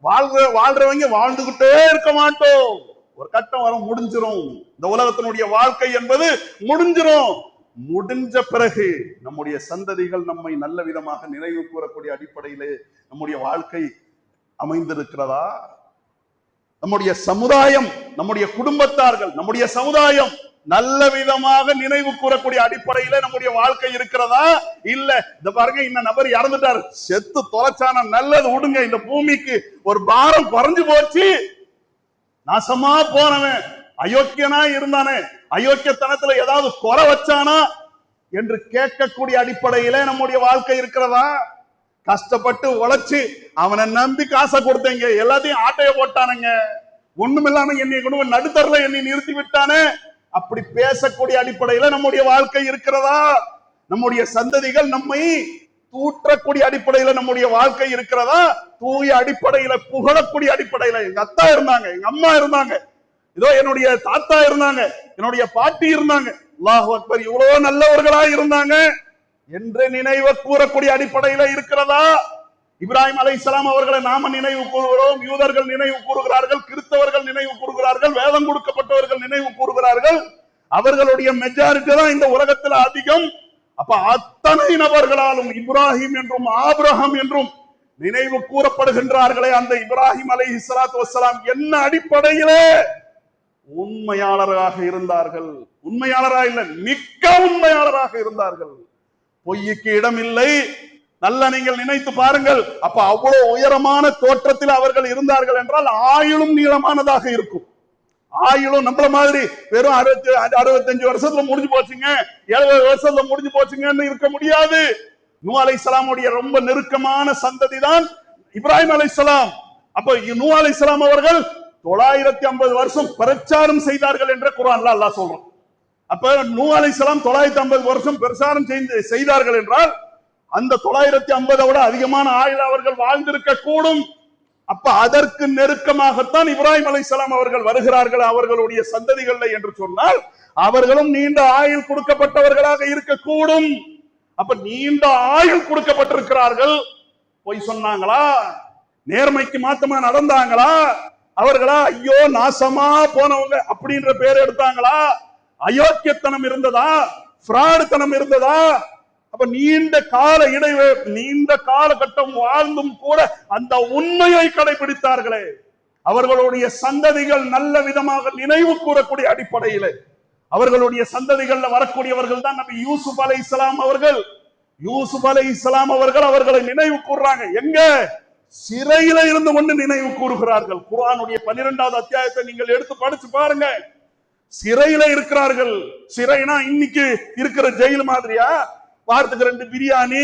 வாழ்றவங்க வாழ்ந்துகிட்டே இருக்க மாட்டோம். ஒரு கட்டம் வரும், முடிஞ்சிரும். இந்த உலகத்தினுடைய வாழ்க்கை என்பது முடிஞ்சிரும். முடிஞ்ச பிறகு நம்முடைய சந்ததிகள் நம்மை நல்ல விதமாக நினைவு கூறக்கூடிய அடிப்படையிலே நம்முடைய வாழ்க்கை அமைந்திருக்கிறதா? நம்முடைய சமுதாயம், நம்முடைய குடும்பத்தார்கள், நம்முடைய சமுதாயம் நல்ல விதமாக நினைவு கூறக்கூடிய அடிப்படையில நம்முடைய வாழ்க்கை இருக்கிறதா? இல்ல இந்த பாருங்க, இந்த நபர் இறந்துட்டாரு, செத்து தொலைச்சான நல்லது விடுங்க, இந்த பூமிக்கு ஒரு பாரம் குறைஞ்சு போச்சு, நாசமா போனவன் அயோக்கியனா இருந்தானே, அயோக்கியத்தனத்துல ஏதாவது குறை வச்சானா என்று கேட்கக்கூடிய அடிப்படையில நம்முடைய வாழ்க்கை இருக்கிறதா? கஷ்டப்பட்டு உழைச்சு அவனை நம்பி காசை கொடுத்தீங்க, எல்லாத்தையும் ஆட்டைய போட்டானுங்க, ஒண்ணுமில்லாம என்னை கொண்டு நடுத்தரல என்னை நிறுத்தி விட்டானே, அப்படி பேசக்கூடிய அடிப்படையில நம்முடைய வாழ்க்கை இருக்கிறதா? நம்முடைய சந்ததிகள் நம்மை தூற்றக்கூடிய அடிப்படையில நம்முடைய வாழ்க்கை இருக்கிறதா? தூய அடிப்படையில புகழக்கூடிய அடிப்படையில, எங்க அத்தா இருந்தாங்க, எங்க அம்மா இருந்தாங்க, இதோ என்னுடைய தாத்தா இருந்தாங்க, என்னுடைய பாட்டி இருந்தாங்க, அல்லாஹ் அக்பர், இவ்வளவு நல்லவர்களா இருந்தாங்க என்று நினைவு கூறக்கூடிய அடிப்படையில இருக்கிறதா? இப்ராஹிம் அலைஹிஸ்ஸலாம் அவர்களை நாம நினைவு கூறுகிறோம், யூதர்கள் நினைவு கூறுகிறார்கள், கிறிஸ்தவர்கள் நினைவு கூறுகிறார்கள், வேதம் கொடுக்கப்பட்டவர்கள் நினைவு கூறுகிறார்கள். அவர்களுடைய மெஜாரிட்டி தான் இந்த உலகத்தில் அதிகம். அப்ப அத்தனை நபர்களாலும் இப்ராஹிம் என்றும் ஆபிரகாம் என்றும் நினைவு கூறப்படுகின்றார்களே, அந்த இப்ராஹிம் அலைஹிஸ்ஸலாத்து வஸ்ஸலாம் என்ன அடிப்படையிலே உண்மையாளராக இருந்தார்கள்? உண்மையாளரா இல்ல, மிக்க உண்மையாளராக இருந்தார்கள். பொய்யுக்கு இடம் இல்லை. நல்ல நீங்கள் நினைத்து பாருங்கள். அப்ப அவ்வளவு உயரமான தோற்றத்தில் அவர்கள் இருந்தார்கள் என்றால் ஆயுளும் நீளமானதாக இருக்கும். ஆயுளும் நம்மள மாதிரி வெறும் 65 வருஷத்துல முடிஞ்சு போச்சுங்க, 70 வருஷத்துல முடிஞ்சு போச்சுங்கன்னு இருக்க முடியாது. நூஹ் அலைஹிஸ்ஸலாமுடைய ரொம்ப நெருக்கமான சந்ததி தான் இப்ராஹிம் அலைஹிஸ்ஸலாம். அப்ப நூஹ் அலைஹிஸ்ஸலாம் அவர்கள் 950 வருஷம் பிரச்சாரம் செய்தார்கள் என்ற குர்ஆன்ல அல்லாஹ் சொல்றான். அப்ப நூஹ் அலைஹிஸ்ஸலாம் 950 வருஷம் பிரச்சாரம் செய்தார்கள் என்றால் அந்த 950 விட அதிகமான ஆயுள் அவர்கள் வாழ்ந்திருக்க கூடும். அப்ப அதற்கு நெருக்கமாகத்தான் இப்ராஹிம் அலைஹிஸ்ஸலாம் அவர்கள் வருகிறார்கள் அவர்களுடைய சந்ததிகள் என்று சொன்னால் அவர்களும் நீண்ட ஆயுள் கொடுக்கப்பட்டவர்களாக இருக்கக்கூடும். அப்ப நீண்ட ஆயுள் கொடுக்கப்பட்டிருக்கிறார்கள். பொய் சொன்னாங்களா? நேர்மைக்கு மாத்தமா நடந்தாங்களா? அவர்களா ஐயோ நாசமா போனவங்க அப்படின்ற பேர் எடுத்தாங்களா? அயோக்கியத்தனம் இருந்ததா? பிராடுத்தனம் இருந்ததா? அப்ப நீண்ட காலகட்டம் வாழ்ந்தும் கூட அந்த உண்மையை கடைபிடித்தார்களே, அவர்களுடைய சந்ததிகள் நல்ல விதமாக நினைவு கூறக்கூடிய அடிப்படையில் அவர்களுடைய சந்ததிகள்ல வரக்கூடியவர்கள் தான் நபி யூசுப் அலைஹிஸ்ஸலாம் அவர்கள். யூசுப் அலைஹிஸ்ஸலாம் அவர்கள் அவர்களை நினைவு கூறுறாங்க. எங்க? சிறையில இருந்து கொண்டு நினைவு கூறுகிறார்கள். குர்ஆனுடைய 12வது அத்தியாயத்தை நீங்கள் எடுத்து படிச்சு பாருங்க. சிறையில இருக்கிறார்கள். சிறைனா இன்னைக்கு இருக்கிற ஜெயில் மாதிரியா? வாரத்துக்கு 2 பிரியாணி,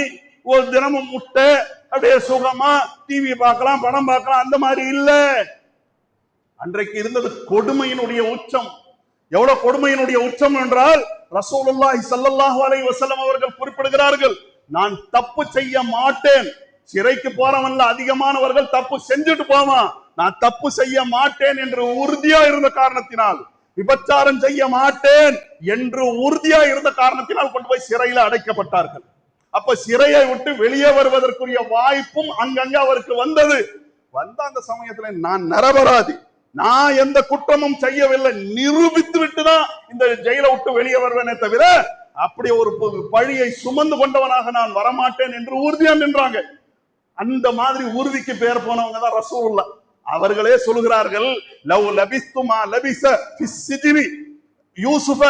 ஒரு தினமும் முட்டை, அப்படியே சுகமா டிவி பார்க்கலாம், படம் பார்க்கலாம், அந்த மாதிரி இல்ல. அன்றைக்கு இருந்தது கொடுமையினுடைய உச்சம். எவ்வளவு கொடுமையினுடைய உச்சம் என்றால் ரசூலுல்லாஹி ஸல்லல்லாஹு அலைஹி வஸல்லம் அவர்கள் குறிப்பிடுகிறார்கள், நான் தப்பு செய்ய மாட்டேன். சிறைக்கு போறவன்ல அதிகமானவர்கள் தப்பு செஞ்சுட்டு போவான், நான் தப்பு செய்ய மாட்டேன் என்று உறுதியா இருந்த காரணத்தினால், விபச்சாரம் செய்ய மாட்டேன் என்று உறுதியா இருந்த காரணத்தினால் கொண்டு போய் சிறையில அடைக்கப்பட்டார்கள். அப்ப சிறையை விட்டு வெளியே வருவதற்குரிய வாய்ப்பும் அங்கங்க அவருக்கு வந்தது. வந்த அந்த சமயத்துல நான் நிரபராதி, நான் எந்த குற்றமும் செய்யவில்லை நிரூபித்து விட்டுதான் இந்த ஜெயிலை விட்டு வெளியே வருவேனே தவிர அப்படி ஒரு பழியை சுமந்து கொண்டவனாக நான் வரமாட்டேன் என்று உறுதியா நின்றாங்க. அந்த மாதிரி உறுதிக்கு பேர் போனவங்க தான் ரசூலுல்லாஹ். அவர்களே சொல்கிறார்கள், லவ் லபிஸ்துமா லபிஸ ஃபிஸ் சிஜ்னி யூசுஃப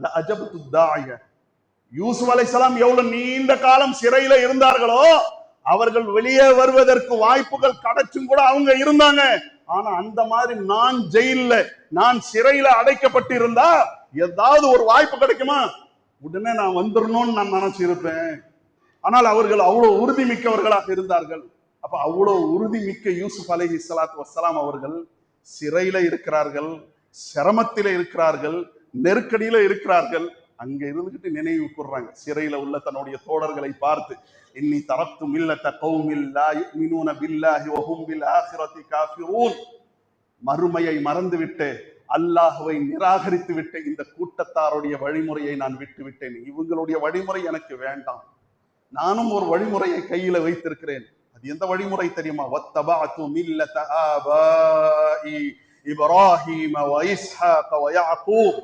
லஅஜப்து தாஇய. யூசுப் அலைஹிஸ்ஸலாம் எவ்வளவு நீண்ட காலம் சிறையில இருந்தார்களோ அவர்கள் வெளியே வருவதற்கு வாய்ப்புகள் கிடைச்சும் கூட அவங்க இருந்தாங்க. ஆனா அந்த மாதிரி நான் ஜெயில, நான் சிறையில அடைக்கப்பட்டிருந்தா ஏதாவது ஒரு வாய்ப்பு கிடைக்குமா, உடனே நான் வந்துடணும்னு நான் நினைச்சிருப்பேன். ஆனால் அவர்கள் அவ்வளவு உறுதி மிக்கவர்களாக இருந்தார்கள். அப்ப அவ்வளவு உறுதி மிக்க யூசுப் அலைஹிஸ்ஸலாத்து வஸ்ஸலாம் அவர்கள் சிறையில இருக்கிறார்கள். சிரமத்தில இருக்கிறார்கள், நெருக்கடியில இருக்கிறார்கள். அங்க இருந்துகிட்டு நினைவு கூர்றாங்க சிறையில உள்ள தன்னுடைய தோழர்களை பார்த்து, இன்னி தரத்து மில்லத்த கௌமில் லா யுமினூன பில்லாஹி வ ஹும் பில் ஆখিরাতি காஃபிரூன். மறுமையை மறந்துவிட்டு அல்லாஹ்வை நிராகரித்து விட்டு இந்த கூட்டத்தாருடைய வழிமுறையை நான் விட்டு விட்டேன். இவங்களுடைய வழிமுறை எனக்கு வேண்டாம். நானும் ஒரு வழிமுறையை கையில வைத்திருக்கிறேன். அது எந்த வழிமுறை தெரியுமா? வத்தபஅது மில்லத ஆபாஇ இப்ராஹீம வ இஸ்ஹாக வ யாக்கூப்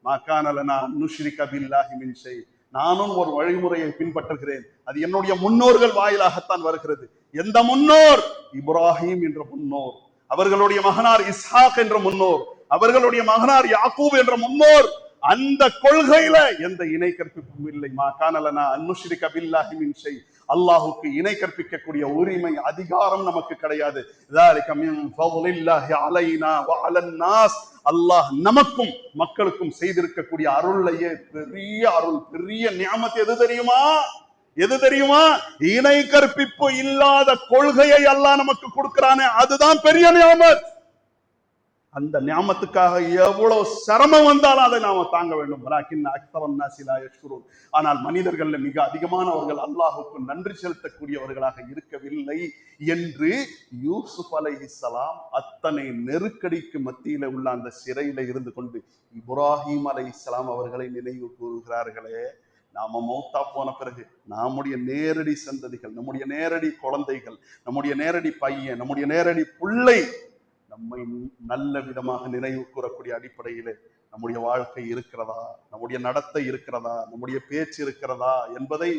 மா கான லனா அன் நுஷ்ரிக பில்லாஹி மின் ஷை. நானும் ஒரு வழிமுறையை பின்பற்றுகிறேன். அது என்னுடைய முன்னோர்கள் வாயிலாகத்தான் வருகிறது. எந்த முன்னோர்? இப்ராஹிம் என்ற முன்னோர், அவர்களுடைய மகனார் இஸ்ஹாக் என்ற முன்னோர், அவர்களுடைய மகனார் யாக்கூப் என்ற முன்னோர். அந்த கொள்கையில எந்த இணை கற்பிப்பும் இல்லை. மா கான லனா அன் நுஷ்ரிக பில்லாஹி மின் ஷை. அல்லாஹுக்கு இணை கற்பிக்கக்கூடிய உரிமை, அதிகாரம் நமக்கு கிடையாது. ذلك من فضل الله علينا وعلى الناس. அல்லாஹ் நமக்கும் மக்களுக்கும் செய்திருக்கக்கூடிய அருளையே பெரிய அருள், பெரிய நியாமத் எது தெரியுமா? எது தெரியுமா? இணை கற்பிப்பு இல்லாத கொள்கையை அல்லாஹ் நமக்கு கொடுக்கிறானே, அதுதான் பெரிய நியாமத். அந்த நியாமத்துக்காக எவ்வளவு சிரமம் வந்தாலும் அதை நாம தாங்க வேண்டும். ஆனால் மனிதர்கள் மிக அதிகமானவர்கள் அல்லாஹுக்கு நன்றி செலுத்தக்கூடியவர்களாக இருக்கவில்லை என்று யூசுப் அலைஹிஸ்ஸலாம் அத்தனை நெருக்கடிக்கு மத்தியில உள்ள அந்த சிறையில இருந்து கொண்டு இப்ராஹிம் அலைஹிஸ்ஸலாம் அவர்களை நினைவு கூறுகிறார்களே. நாம மௌத்தா போன பிறகு நம்முடைய நேரடி சந்ததிகள், நம்முடைய நேரடி குழந்தைகள், நம்முடைய நேரடி பையன், நம்முடைய நேரடி பிள்ளை நம்மை நல்ல விதமாக நினைவு கூறக்கூடிய அடிப்படையிலே நம்முடைய வாழ்க்கை இருக்கிறதா, நம்முடைய நடத்தை இருக்கிறதா, நம்முடைய பேச்சு இருக்கிறதா என்பதை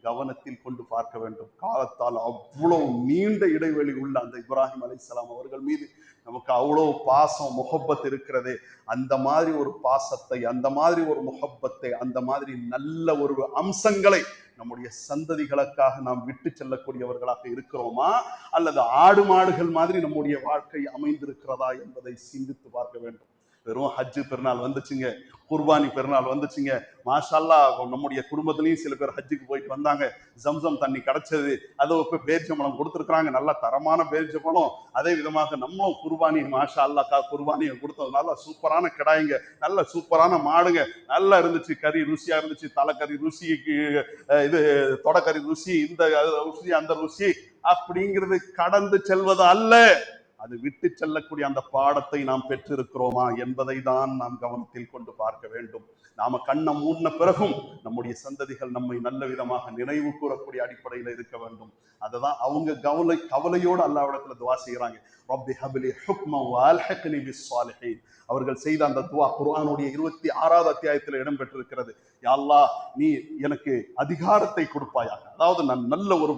கவனத்தில் கொண்டு பார்க்க வேண்டும். காலத்தால் அவ்வளவு நீண்ட இடைவெளி உள்ள அந்த இப்ராஹிம் அலைஹிஸ்ஸலாம் அவர்கள் மீது நமக்கு அவ்வளவு பாசம், முஹப்பத் இருக்கிறதே. அந்த மாதிரி ஒரு பாசத்தை, அந்த மாதிரி ஒரு முஹப்பத்தை, அந்த மாதிரி நல்ல ஒரு அம்சங்களை நம்முடைய சந்ததிகளுக்காக நாம் விட்டு செல்லக்கூடியவர்களாக இருக்கிறோமா, அல்லது ஆடு மாடுகள் மாதிரி நம்முடைய வாழ்க்கை அமைந்திருக்கிறதா என்பதை சிந்தித்து பார்க்க வேண்டும். வெறும் ஹஜ்ஜு பெருநாள் வந்துச்சுங்க, குர்பானி பெருநாள் வந்துச்சுங்க, மாஷா அல்லாஹ் நம்முடைய குடும்பத்திலையும் சில பேர் ஹஜ்ஜுக்கு போயிட்டு வந்தாங்க, ஜம்சம் தண்ணி கிடைச்சது, அதை பேரிச்சம்பழம் கொடுத்துருக்குறாங்க, நல்ல தரமான பேரிச்சம்பழம். அதே விதமாக நம்மளும் குர்பானி மாஷா அல்லாஹ் குர்பானியை கொடுத்தோம், நல்ல சூப்பரான கிடாய்ங்க, நல்ல சூப்பரான மாடுங்க, நல்லா இருந்துச்சு, கறி ருசியா இருந்துச்சு, தலைக்கறி ருசிக்கு இது தொடக்கறி ருசி, இந்த ருசி அந்த ருசி அப்படிங்கிறது கடந்து செல்வது அல்ல. அது விட்டு செல்லக்கூடிய அந்த பாடத்தை நாம் பெற்றிருக்கிறோமா என்பதை தான் நாம் கவனத்தில் கொண்டு பார்க்க வேண்டும். நாம கண்ணை மூடின பிறகும் நம்முடைய சந்ததிகள் நம்மை நல்ல விதமாக நினைவு கூறக்கூடிய அடிப்படையில் இருக்க வேண்டும். அததான் அவங்க கவலையோடு அல்லாஹ்விடத்துல துவா செய்யறாங்க. ரப்பி ஹப்லி ஹுக்மன் வ அல்ஹிக்னி பிஸ்ஸாலிஹீன். அவர்கள் செய்த அந்த துவா குர்ஆனுடைய 26வது அத்தியாயத்தில் இடம்பெற்றிருக்கிறது. யா அல்லாஹ், நீ எனக்கு அதிகாரத்தை கொடுப்பாயாக, அதாவது நான் நல்ல ஒரு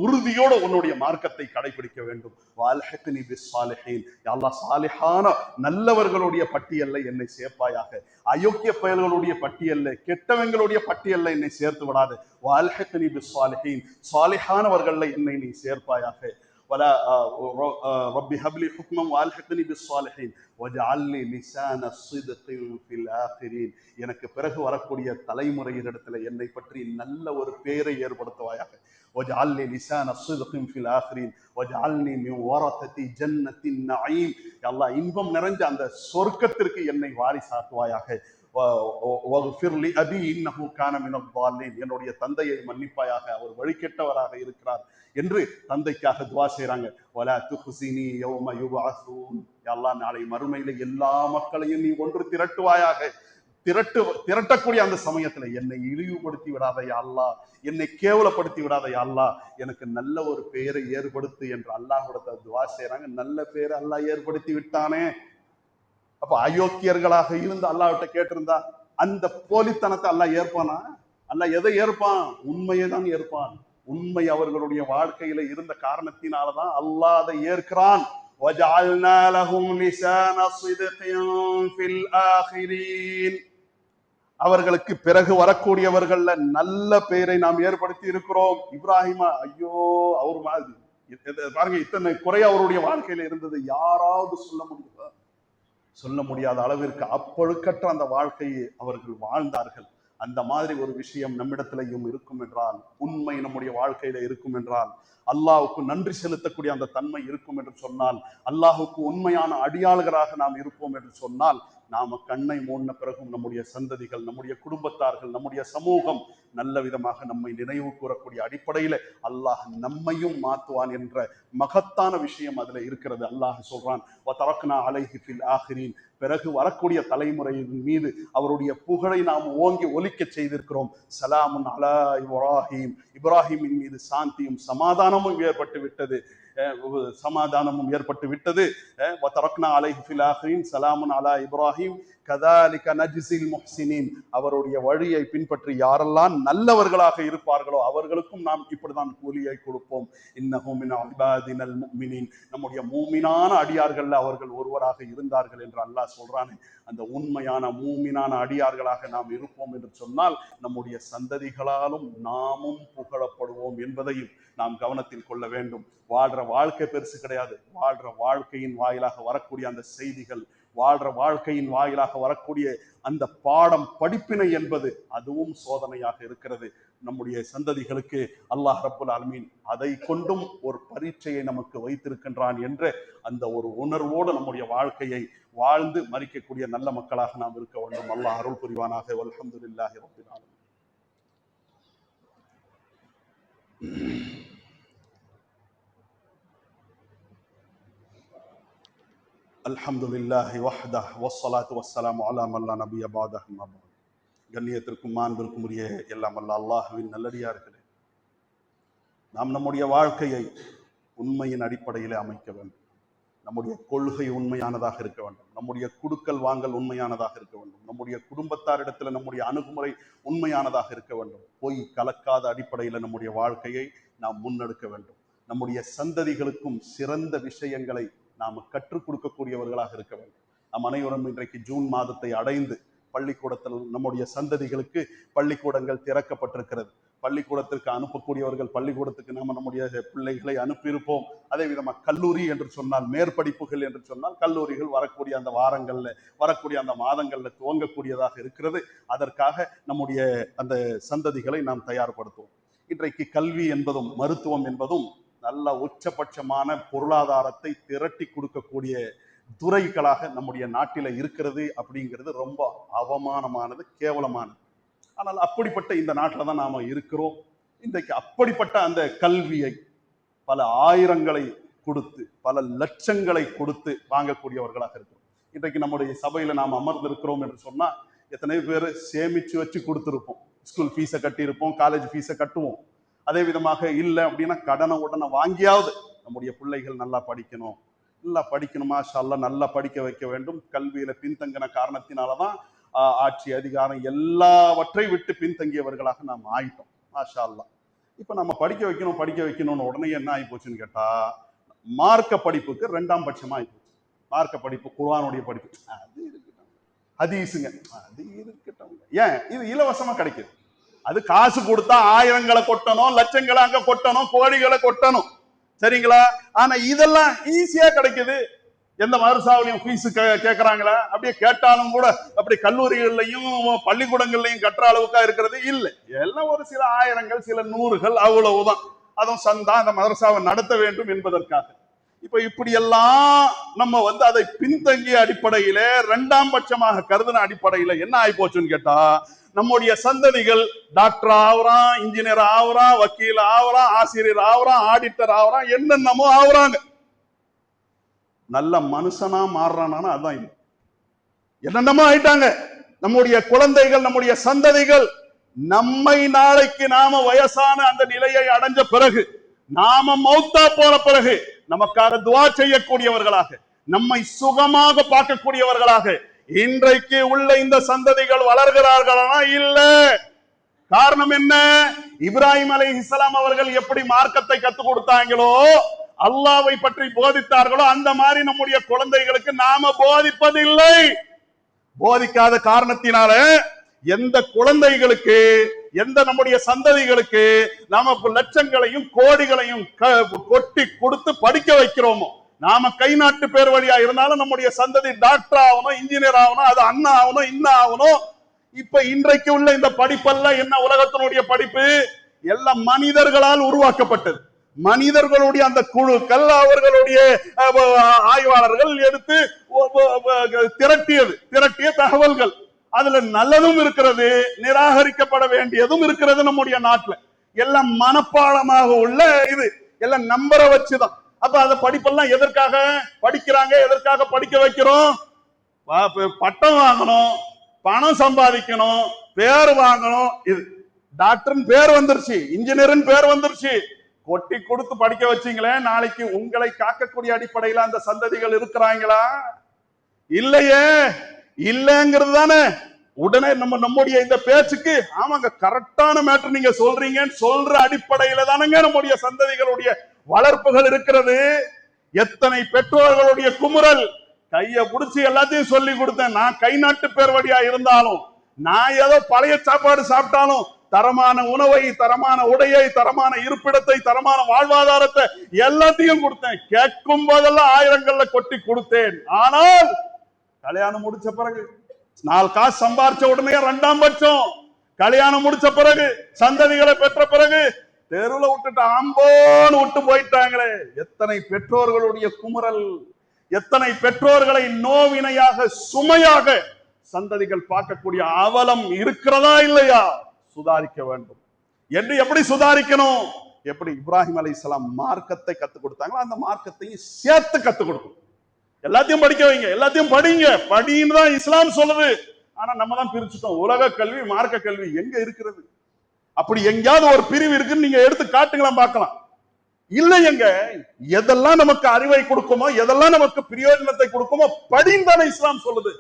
உறுதியோட உன்னுடைய மார்க்கத்தை கடைபிடிக்க வேண்டும். வல்ஹிக்னி பிஸ்ஸாலிஹீன். யா அல்லாஹ், சாலிஹான நல்லவர்களுடைய பட்டியல்ல என்னை சேர்ப்பாயாக. அயோக்கிய பயல்களுடைய பட்டியல்ல, கெட்டவங்களுடைய பட்டியல்ல என்னை சேர்த்து விடாது. வல்ஹிக்னி பிஸ்ஸாலிஹீன். சாலிஹானவர்கள்ல என்னை நீ சேர்ப்பாயாக. ولا ربي هب لي حكما والحقني بالصالحين واجعل لي لسان صدق في الاخرين. எனக்கு பிறகு வரக்கூடிய தலைமுறையிடத்துல என்னை பற்றி நல்ல ஒரு பெயரை ஏற்படுத்துவாயாக. واجعل لي لسان صدق في الاخرين واجعلني من ورثة جنة النعيم. யா அல்லாஹ், இன்பம் நிறைஞ்ச அந்த சொர்க்கத்திற்கு என்னை வாரிசாக்குவாயாக. என்னுடைய தந்தையை மன்னிப்பாயாக, அவர் வழிகெட்டவராக இருக்கிறார் என்று தந்தைக்காக துவா செய்றாங்க. நாளை மறுமையில எல்லா மக்களையும் நீ ஒன்று திரட்டுவாயாக. திரட்டக்கூடிய அந்த சமயத்துல என்னை இழிவுபடுத்தி விடாத யா அல்லாஹ், என்னை கேவலப்படுத்தி விடாத யா அல்லாஹ், எனக்கு நல்ல ஒரு பெயரை ஏற்படுத்து என்று அல்லாஹ்விடத்தை துவா செய்றாங்க. நல்ல பெயரை அல்லாஹ் ஏற்படுத்தி விட்டானே. அப்ப அயோக்கியர்களாக இருந்து அல்லாஹ்விட்ட கேட்டிருந்தா அந்த போலித்தனத்தை அல்லாஹ் ஏற்பானா? அல்லாஹ் எதை ஏற்பான்? உண்மையை தான் ஏற்பான். உண்மை அவர்களுடைய வாழ்க்கையில இருந்த காரணத்தினாலதான் அல்லாஹ் அதை ஏற்கிறான். وَجَعَلْنَا لَهُمْ لِسَانَ صِدْقٍ فِي الْآخِرِينَ. அவர்களுக்கு பிறகு வரக்கூடியவர்கள்ல நல்ல பெயரை நாம் ஏற்படுத்தி இருக்கிறோம். இப்ராஹிமா, ஐயோ அவர் மாதிரி பாருங்க, இத்தனை குறை அவருடைய வாழ்க்கையில இருந்தது. யாராவது சொல்ல முடியாத அளவிற்கு அப்பொழுக்கற்ற அந்த வாழ்க்கையை அவர்கள் வாழ்ந்தார்கள். அந்த மாதிரி ஒரு விஷயம் நம்மிடத்திலையும் இருக்கும் என்றால், உண்மை நம்முடைய வாழ்க்கையில இருக்கும் என்றால், அல்லாஹ்வுக்கு நன்றி செலுத்தக்கூடிய அந்த தன்மை இருக்கும் என்று சொன்னால், அல்லாஹ்வுக்கு உண்மையான அடியாள்களாக நாம் இருப்போம் என்று சொன்னால், நாம கண்ணை மூடின பிறகும் நம்முடைய சந்ததிகள், நம்முடைய குடும்பத்தார்கள், நம்முடைய சமூகம் நல்ல விதமாக நம்மை நினைவு கூறக்கூடிய அடிப்படையில அல்லாஹ் நம்மையும் மாற்றுவான் என்ற மகத்தான விஷயம் அதுல இருக்கிறது. அல்லாஹ் சொல்றான், வதரக்னா அலைஹி ஃபில் ஆகிரீன், பிறகு வரக்கூடிய தலைமுறையின் மீது அவருடைய புகழை நாம் ஓங்கி ஒலிக்க செய்திருக்கிறோம். சலாமுன் அலா இப்ராஹிம், இப்ராஹிமின் மீது சாந்தியும் சமாதானமும் ஏற்பட்டு விட்டது, சமாதானமும் ஏற்பட்டு விட்டது. வதரக்னா அலைஹி ஃபில் ஆகிரீன் சலாமுன் அலா இப்ராஹிம் கதாலிக நஜ்ஸில் முஹ்சினீன், அவருடைய வழியை பின்பற்றி யாரெல்லாம் நல்லவர்களாக இருப்பார்களோ அவர்களுக்கும் நாம் இப்படிதான் கூலியை கொடுப்போம். இன்னஹு மின் இபாதினல் முஃமினீன், நம்முடைய மூமினான அடியார்கள் அவர்கள் ஒருவராக இருந்தார்கள் என்று அல்லாஹ் சொல்றானே, அந்த உண்மையான மூமினான அடியார்களாக நாம் இருப்போம் என்று சொன்னால் நம்முடைய சந்ததிகளாலும் நாமும் புகழப்படுவோம் என்பதையும் நாம் கவனத்தில் கொள்ள வேண்டும். வாழ்ற வாழ்க்கை பெருசு கிடையாது, வாழ்ற வாழ்க்கையின் வாயிலாக வரக்கூடிய அந்த செய்திகள், வாழ்ற வாழ்க்கையின் வாயிலாக வரக்கூடிய அந்த பாடம் படிப்பினை என்பது அதுவும் சோதனையாக இருக்கிறது. நம்முடைய சந்ததிகளுக்கு அல்லாஹ் ரப்புல் ஆலமீன் அதை கொண்டும் ஒரு பரீட்சையை நமக்கு வைத்திருக்கின்றான் என்ற அந்த ஒரு உணர்வோடு நம்முடைய வாழ்க்கையை வாழ்ந்து மரிக்கக்கூடிய நல்ல மக்களாக நாம் இருக்க வேண்டும். அல்லாஹ் அருள் புரிவானாக. வல்ஹம்துலில்லாஹி ரப்பில் ஆலமீன். அல்ஹம்துலில்லாஹி வஹ்தஹ் வஸ்ஸலாத்து வஸ்ஸலாமு அலா மன் லா நபிய பஅதஹு அம்மா பஅத். கண்ணியத்திற்கும் மாண்பிற்கும் உரிய எல்லாம் வல்ல அல்லாஹ்வின் நல்லடியார்களே, நாம் நம்முடைய வாழ்க்கையை உண்மையின் அடிப்படையிலே அமைக்க வேண்டும். நம்முடைய கொள்கை உண்மையானதாக இருக்க வேண்டும், நம்முடைய குடுக்கல் வாங்கல் உண்மையானதாக இருக்க வேண்டும், நம்முடைய குடும்பத்தாரிடத்தில் நம்முடைய அணுகுமுறை உண்மையானதாக இருக்க வேண்டும். பொய் கலக்காத அடிப்படையில் நம்முடைய வாழ்க்கையை நாம் முன்னெடுக்க வேண்டும். நம்முடைய சந்ததிகளுக்கும் சிறந்த விஷயங்களை நாம் கற்றுக் கொடுக்கக்கூடியவர்களாக இருக்க வேண்டும். நம் அனைவரும் இன்றைக்கு ஜூன் மாதத்தை அடைந்து பள்ளிக்கூடத்தில் நம்முடைய சந்ததிகளுக்கு பள்ளிக்கூடங்கள் திறக்கப்பட்டிருக்கிறது. பள்ளிக்கூடத்திற்கு அனுப்பக்கூடியவர்கள் பள்ளிக்கூடத்துக்கு நாம் நம்முடைய பிள்ளைகளை அனுப்பியிருப்போம். அதே விதமாக கல்லூரி என்று சொன்னால், மேற்படிப்புகள் என்று சொன்னால் கல்லூரிகள் வரக்கூடிய அந்த வாரங்கள்ல, வரக்கூடிய அந்த மாதங்கள்ல துவங்கக்கூடியதாக இருக்கிறது. அதற்காக நம்முடைய அந்த சந்ததிகளை நாம் தயார்படுத்துவோம். இன்றைக்கு கல்வி என்பதும் மருத்துவம் என்பதும் நல்ல உச்சபட்சமான பொருளாதாரத்தை திரட்டி கொடுக்கக்கூடிய துறைகளாக நம்முடைய நாட்டில இருக்கிறது. அப்படிங்கிறது ரொம்ப அவமானமானது, கேவலமானது. ஆனால் அப்படிப்பட்ட இந்த நாட்டில் தான் நாம இருக்கிறோம். இன்றைக்கு அப்படிப்பட்ட அந்த கல்வியை பல ஆயிரங்களை கொடுத்து, பல லட்சங்களை கொடுத்து வாங்கக்கூடியவர்களாக இருக்கிறோம். இன்றைக்கு நம்முடைய சபையில நாம் அமர்ந்திருக்கிறோம் என்று சொன்னா எத்தனை பேர் சேமிச்சு வச்சு கொடுத்துருப்போம். ஸ்கூல் ஃபீஸை கட்டியிருப்போம், காலேஜ் ஃபீஸை கட்டுவோம். அதே விதமாக இல்லை அப்படின்னா கடனை உடனே வாங்கியாவது நம்முடைய பிள்ளைகள் நல்லா படிக்கணும், நல்லா படிக்கணுமா ஷால்லா, நல்லா படிக்க வைக்க வேண்டும். கல்வியில பின்தங்கின காரணத்தினாலதான் ஆட்சி அதிகாரம் எல்லாவற்றை விட்டு பின்தங்கியவர்களாக நாம் ஆயிட்டோம். மாஷா அல்லா. இப்ப நம்ம படிக்க வைக்கணும்னு உடனே என்ன ஆகி போச்சுன்னு கேட்டா, மார்க்க படிப்புக்கு 2ஆம் பட்சமா ஆயிப்போச்சு. மார்க்க படிப்பு, குர்ஆனுடைய படிப்பு அது இருக்கட்டும், ஹதீஸுங்க அது இருக்கட்டும், ஏன் இது இலவசமா கிடைக்குது. அது காசு கொடுத்தா ஆயிரங்களை கொட்டணும், லட்சங்களை அங்க கொட்டணும், கோடிகளை கொட்டணும், சரிங்களா? ஆனா இதெல்லாம் ஈஸியா கிடைக்குது. எந்த மதரசாவிலையும் ஃபீஸ் கேட்கறாங்களா? அப்படியே கேட்டாலும் கூட அப்படி கல்லூரிகள்லையும் பள்ளிக்கூடங்கள்லையும் கட்டுற அளவுக்கா இருக்கிறது இல்லை. எல்லாம் ஒரு சில ஆயிரங்கள், சில நூறுகள், அவ்வளவுதான். அதுவும் சந்தா அந்த மதரசாவை நடத்த வேண்டும் என்பதற்காக. இப்ப இப்படி எல்லாம் நம்ம அதை பின்தங்கிய அடிப்படையில 2ஆம் பட்சமாக கருதின அடிப்படையில என்ன ஆகி போச்சுன்னு கேட்டா, நம்முடைய சந்ததிகள் டாக்டர் ஆகுறான், இன்ஜினியர் ஆகுறான், வக்கீல் ஆகுறான், ஆசிரியர் ஆகுறான், ஆடிட்டர் ஆகுறான், என்னென்னமோ ஆகுறாங்க. நல்ல மனுஷனா மாறுறானா? அதான் இல்லை, என்னென்னமோ ஆயிட்டாங்க. நம்முடைய குழந்தைகள், நம்முடைய சந்ததிகள் நம்மை நாளைக்கு நாம வயசான அந்த நிலையை அடைஞ்ச பிறகு, நாம மௌத்தா போன பிறகு நமக்காக துவா செய்யக்கூடியவர்களாக, நம்மை சுகமாக பார்க்கக்கூடியவர்களாக இன்றைக்கு உள்ள இந்த சந்ததிகள் வளர்கிறார்களா? இல்ல. காரணம் என்ன? இப்ராஹிம் அலைஹிஸ்ஸலாம் அவர்கள் எப்படி மார்க்கத்தை கற்றுக் கொடுத்தாங்களோ, அல்லாஹ்வை பற்றி போதித்தார்களோ, அந்த மாதிரி நம்முடைய குழந்தைகளுக்கு நாம போதிப்பதில்லை. போதிக்காத காரணத்தினால எந்த குழந்தைகளுக்கு, எந்த நம்முடைய சந்ததிகளுக்கு நாம லட்சங்களையும் கோடிகளையும் கொட்டி கொடுத்து படிக்க வைக்கிறோமோ, நாம கை நாட்டு பேர் வழியா இருந்தாலும் நம்முடைய சந்ததி டாக்டர் ஆகணும், இன்ஜினியர் ஆகணும், அது அண்ணா ஆகணும், இன்னும் ஆகணும். இப்ப இன்றைக்கு உள்ள இந்த படிப்பெல்லாம் என்ன? உலகத்தினுடைய படிப்பு எல்லாம் மனிதர்களால் உருவாக்கப்பட்டது. மனிதர்களுடைய அந்த குழுக்கள் அவர்களுடைய ஆய்வாளர்கள் எடுத்து திரட்டிய தகவல்கள். அதுல நல்லதும் இருக்கிறது, நிராகரிக்கப்பட வேண்டியதும் இருக்கிறது. நம்முடைய நாட்டுல எல்லாம் மனப்பாடமாக உள்ள இது எல்லாம் நம்பரை வச்சுதான். அப்ப அந்த படிப்பெல்லாம் எதற்காக படிக்கிறாங்க, எதற்காக படிக்க வைக்கிறோம்? பட்டம் வாங்கணும், பணம் சம்பாதிக்கணும், பேர் வாங்கணும். இது டாக்டர் பேர் வந்துருச்சு, இன்ஜினியர் பேர் வந்துருச்சு. கொட்டி கொடுத்து படிக்க வச்சீங்களே, நாளைக்கு உங்களை காக்கக்கூடிய அடிப்படையில அந்த சந்ததிகள் இருக்கிறாங்களா? இல்லையே, இல்லங்கிறது தானே. உடனே நம்முடைய இந்த பேச்சுக்கு ஆமாங்க கரெக்டான மேட்டர் நீங்க சொல்றீங்கன்னு சொல்ற அடிப்படையில தானங்க நம்முடைய சந்ததிகளுடைய வளர்ப்புகள் இருக்கிறது. எத்தனை பெற்றோர்களுடைய குமுறல். கைய புடிச்சு எல்லாத்தையும் சொல்லி கொடுத்தேன். நான் கை நாட்டு பேர்வழியா இருந்தாலும், நான் ஏதோ பழைய சாப்பாடு சாப்பிட்டாலும், தரமான உணவை, தரமான உடையை, தரமான இருப்பிடத்தை, தரமான வாழ்வாதாரத்தை எல்லாத்தையும் கொடுத்தேன். கேட்கும் போதெல்லாம் ஆயிரங்கள்ல கொட்டி கொடுத்தேன். ஆனால் கல்யாணம் முடிச்ச பிறகு 4 காசு சம்பாரிச்ச உடனே 2ஆம் பட்சம். கல்யாணம் முடிச்ச பிறகு, சந்ததிகளை பெற்ற பிறகு தெருவுல விட்டுட்டு ஆம்போன்னு விட்டு போயிட்டாங்களே. எத்தனை பெற்றோர்களுடைய குமுறல், எத்தனை பெற்றோர்களை நோவினையாக சுமையாக சந்ததிகள் பார்க்கக்கூடிய அவலம் இருக்கிறதா இல்லையா? சுதாரிக்க வேண்டும். என்று எப்படி சுதாரிக்கணும்? எப்படி இப்ராஹிம் அலைஹிஸ்ஸலாம் மார்க்கத்தை கத்துக் கொடுத்தாங்களோ அந்த மார்க்கத்தையும் சேர்த்து கத்துக் கொடுக்கணும். எல்லாத்தையும் படிக்க வைங்க, எல்லாத்தையும் படிங்க, படின்னு தான் இஸ்லாம் சொல்லுது. ஆனா நம்ம தான் பிரிச்சுட்டோம். உலக கல்வி, மார்க்க கல்வி எங்க இருக்கிறது? அப்படி எங்கேயாவது ஒரு பிரிவு இருக்குன்னு நீங்க எடுத்து காட்டுங்களா பார்க்கலாம். இல்லையங்க, எதெல்லாம் நமக்கு அறிவை கொடுக்குமோ, எதெல்லாம் நமக்கு பிரயோஜனத்தை கொடுக்குமோ படின்னு தானே இஸ்லாம் சொல்லுது.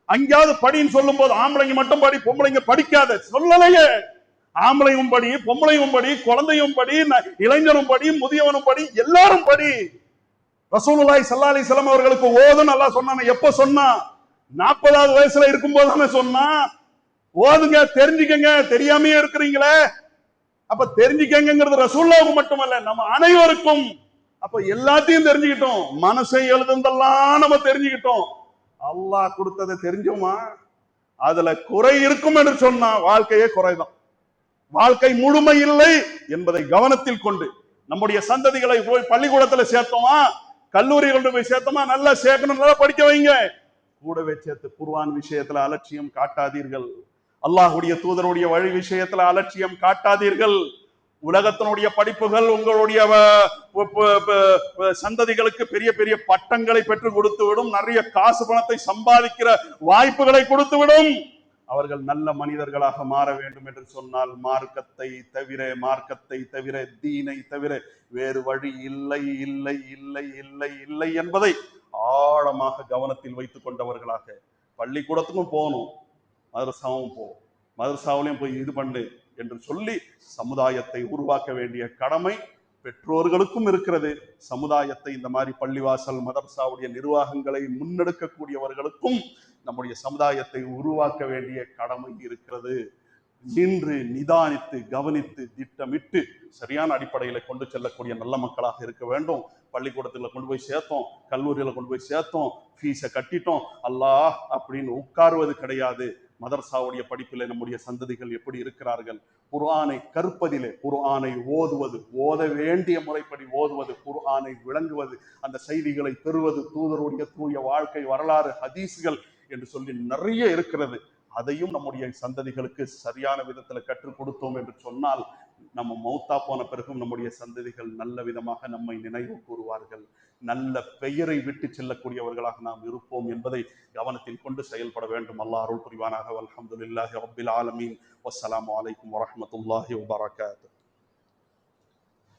அங்கேயாவது படின்னு சொல்லும் போது ஆம்பளைங்க மட்டும் படி, பொம்பளைங்க படிக்காத சொல்லலையே. ஆம்பளையும் படி, பொம்பளையும் படி, குழந்தையும் படி, இளைஞரும் படி, முதியவனும் படி, எல்லாரும் படி. ரசூலுல்லாஹி ஸல்லல்லாஹு அலைஹி வஸல்லம் அவர்களுக்கு ஓதுன்னு அல்லாஹ் சொன்னானே. எப்ப சொன்னா? 40வது வயசுல இருக்கும்போது தானே சொன்னா. ஓதுங்க, தெரிஞ்சுக்கங்க, தெரியாமையே இருக்கிறீங்களே. அப்ப தெரிஞ்சுக்கங்கிறது ரசூலுல்லாஹ்வுக்கு மட்டுமல்ல, நம்ம அனைவருக்கும். அப்ப எல்லாத்தையும் தெரிஞ்சுக்கிட்டோம். மனசை எழுதுந்தெல்லாம் நம்ம தெரிஞ்சுக்கிட்டோம். அல்லாஹ் கொடுத்ததை தெரிஞ்சோமா? அதுல குறை இருக்கும் என்று சொன்னா வாழ்க்கையே குறைதான். வாழ்க்கை முழுமை இல்லை என்பதை கவனத்தில் கொண்டு நம்முடைய சந்ததிகளை போய் பள்ளிக்கூடத்துல சேர்த்தோமா, கல்லூரி கொண்டு போய் சேர்த்தோமா, நல்லா சேர்க்கணும், நல்லா படிக்க வைங்க. கூடவே சேர்த்து குர்ஆன் விஷயத்துல அலட்சியம் காட்டாதீர்கள். அல்லாஹ்வுடைய தூதருடைய வழி விஷயத்துல அலட்சியம் காட்டாதீர்கள். உலகத்தினுடைய படிப்புகள் உங்களுடைய சந்ததிகளுக்கு பெரிய பெரிய பட்டங்களை பெற்றுக் கொடுத்து விடும், நிறைய காசு பணத்தை சம்பாதிக்கிற வாய்ப்புகளை கொடுத்து விடும். அவர்கள் நல்ல மனிதர்களாக மாற வேண்டும் என்று சொன்னால் மார்க்கத்தை தவிர தீனை தவிர வேறு வழி இல்லை இல்லை இல்லை இல்லை இல்லை என்பதை ஆழமாக கவனத்தில் வைத்துக் கொண்டவர்களாக. பள்ளிக்கூடத்துக்கும் போகணும், மதரசாவும் போ, மதரசாவிலையும் போய் இது பண்ணு என்று சொல்லி சமுதாயத்தை உருவாக்க வேண்டிய கடமை பெற்றோர்களுக்கும் இருக்கிறது. சமுதாயத்தை இந்த மாதிரி பள்ளிவாசல் மதரசாவுடைய நிர்வாகங்களை முன்னெடுக்கக்கூடியவர்களுக்கும் நம்முடைய சமுதாயத்தை உருவாக்க வேண்டிய கடமை இருக்கிறது. நின்று நிதானித்து கவனித்து திட்டமிட்டு சரியான அடிப்படையில கொண்டு செல்லக்கூடிய நல்ல மக்களாக இருக்க வேண்டும். பள்ளிக்கூடத்துல கொண்டு போய் சேர்த்தோம், கல்லூரியில கொண்டு போய் சேர்த்தோம், ஃபீஸை கட்டிட்டோம், அல்லாஹ் அப்படின்னு உட்காருவது கிடையாது. மதரசாவுடைய படிப்பில் நம்முடைய சந்ததிகள் எப்படி இருக்கிறார்கள்? குர்ஆனை கற்பதிலே, குர்ஆனை ஓதுவது, ஓத வேண்டிய முறைப்படி ஓதுவது, குர்ஆனை விளங்குவது, அந்த செய்திகளை பெறுவது, தூதருடைய தூய வாழ்க்கை வரலாறு ஹதீஸ்கள் என்று சொல்லி நிறைய இருக்கிறது. அதையும் நம்முடைய சந்ததிகளுக்கு சரியான விதத்துல கற்றுக் கொடுத்தோம் என்று சொன்னால் நம்ம மௌத்தா போன பிறகும் நம்முடைய சந்ததிகள் நல்ல விதமாக நம்மை நினைவு கூறுவார்கள். நல்ல பெயரை விட்டு செல்லக்கூடியவர்களாக நாம் இருப்போம் என்பதை கவனத்தில் கொண்டு செயல்பட வேண்டும். அல்லாஹ் அருள் புரிவானாக. அல்ஹம்துலில்லாஹி ரப்பில் ஆலமீன். வஸ்ஸலாமு அலைக்கும் வரஹ்மத்துல்லாஹி வபரகாத்துஹு.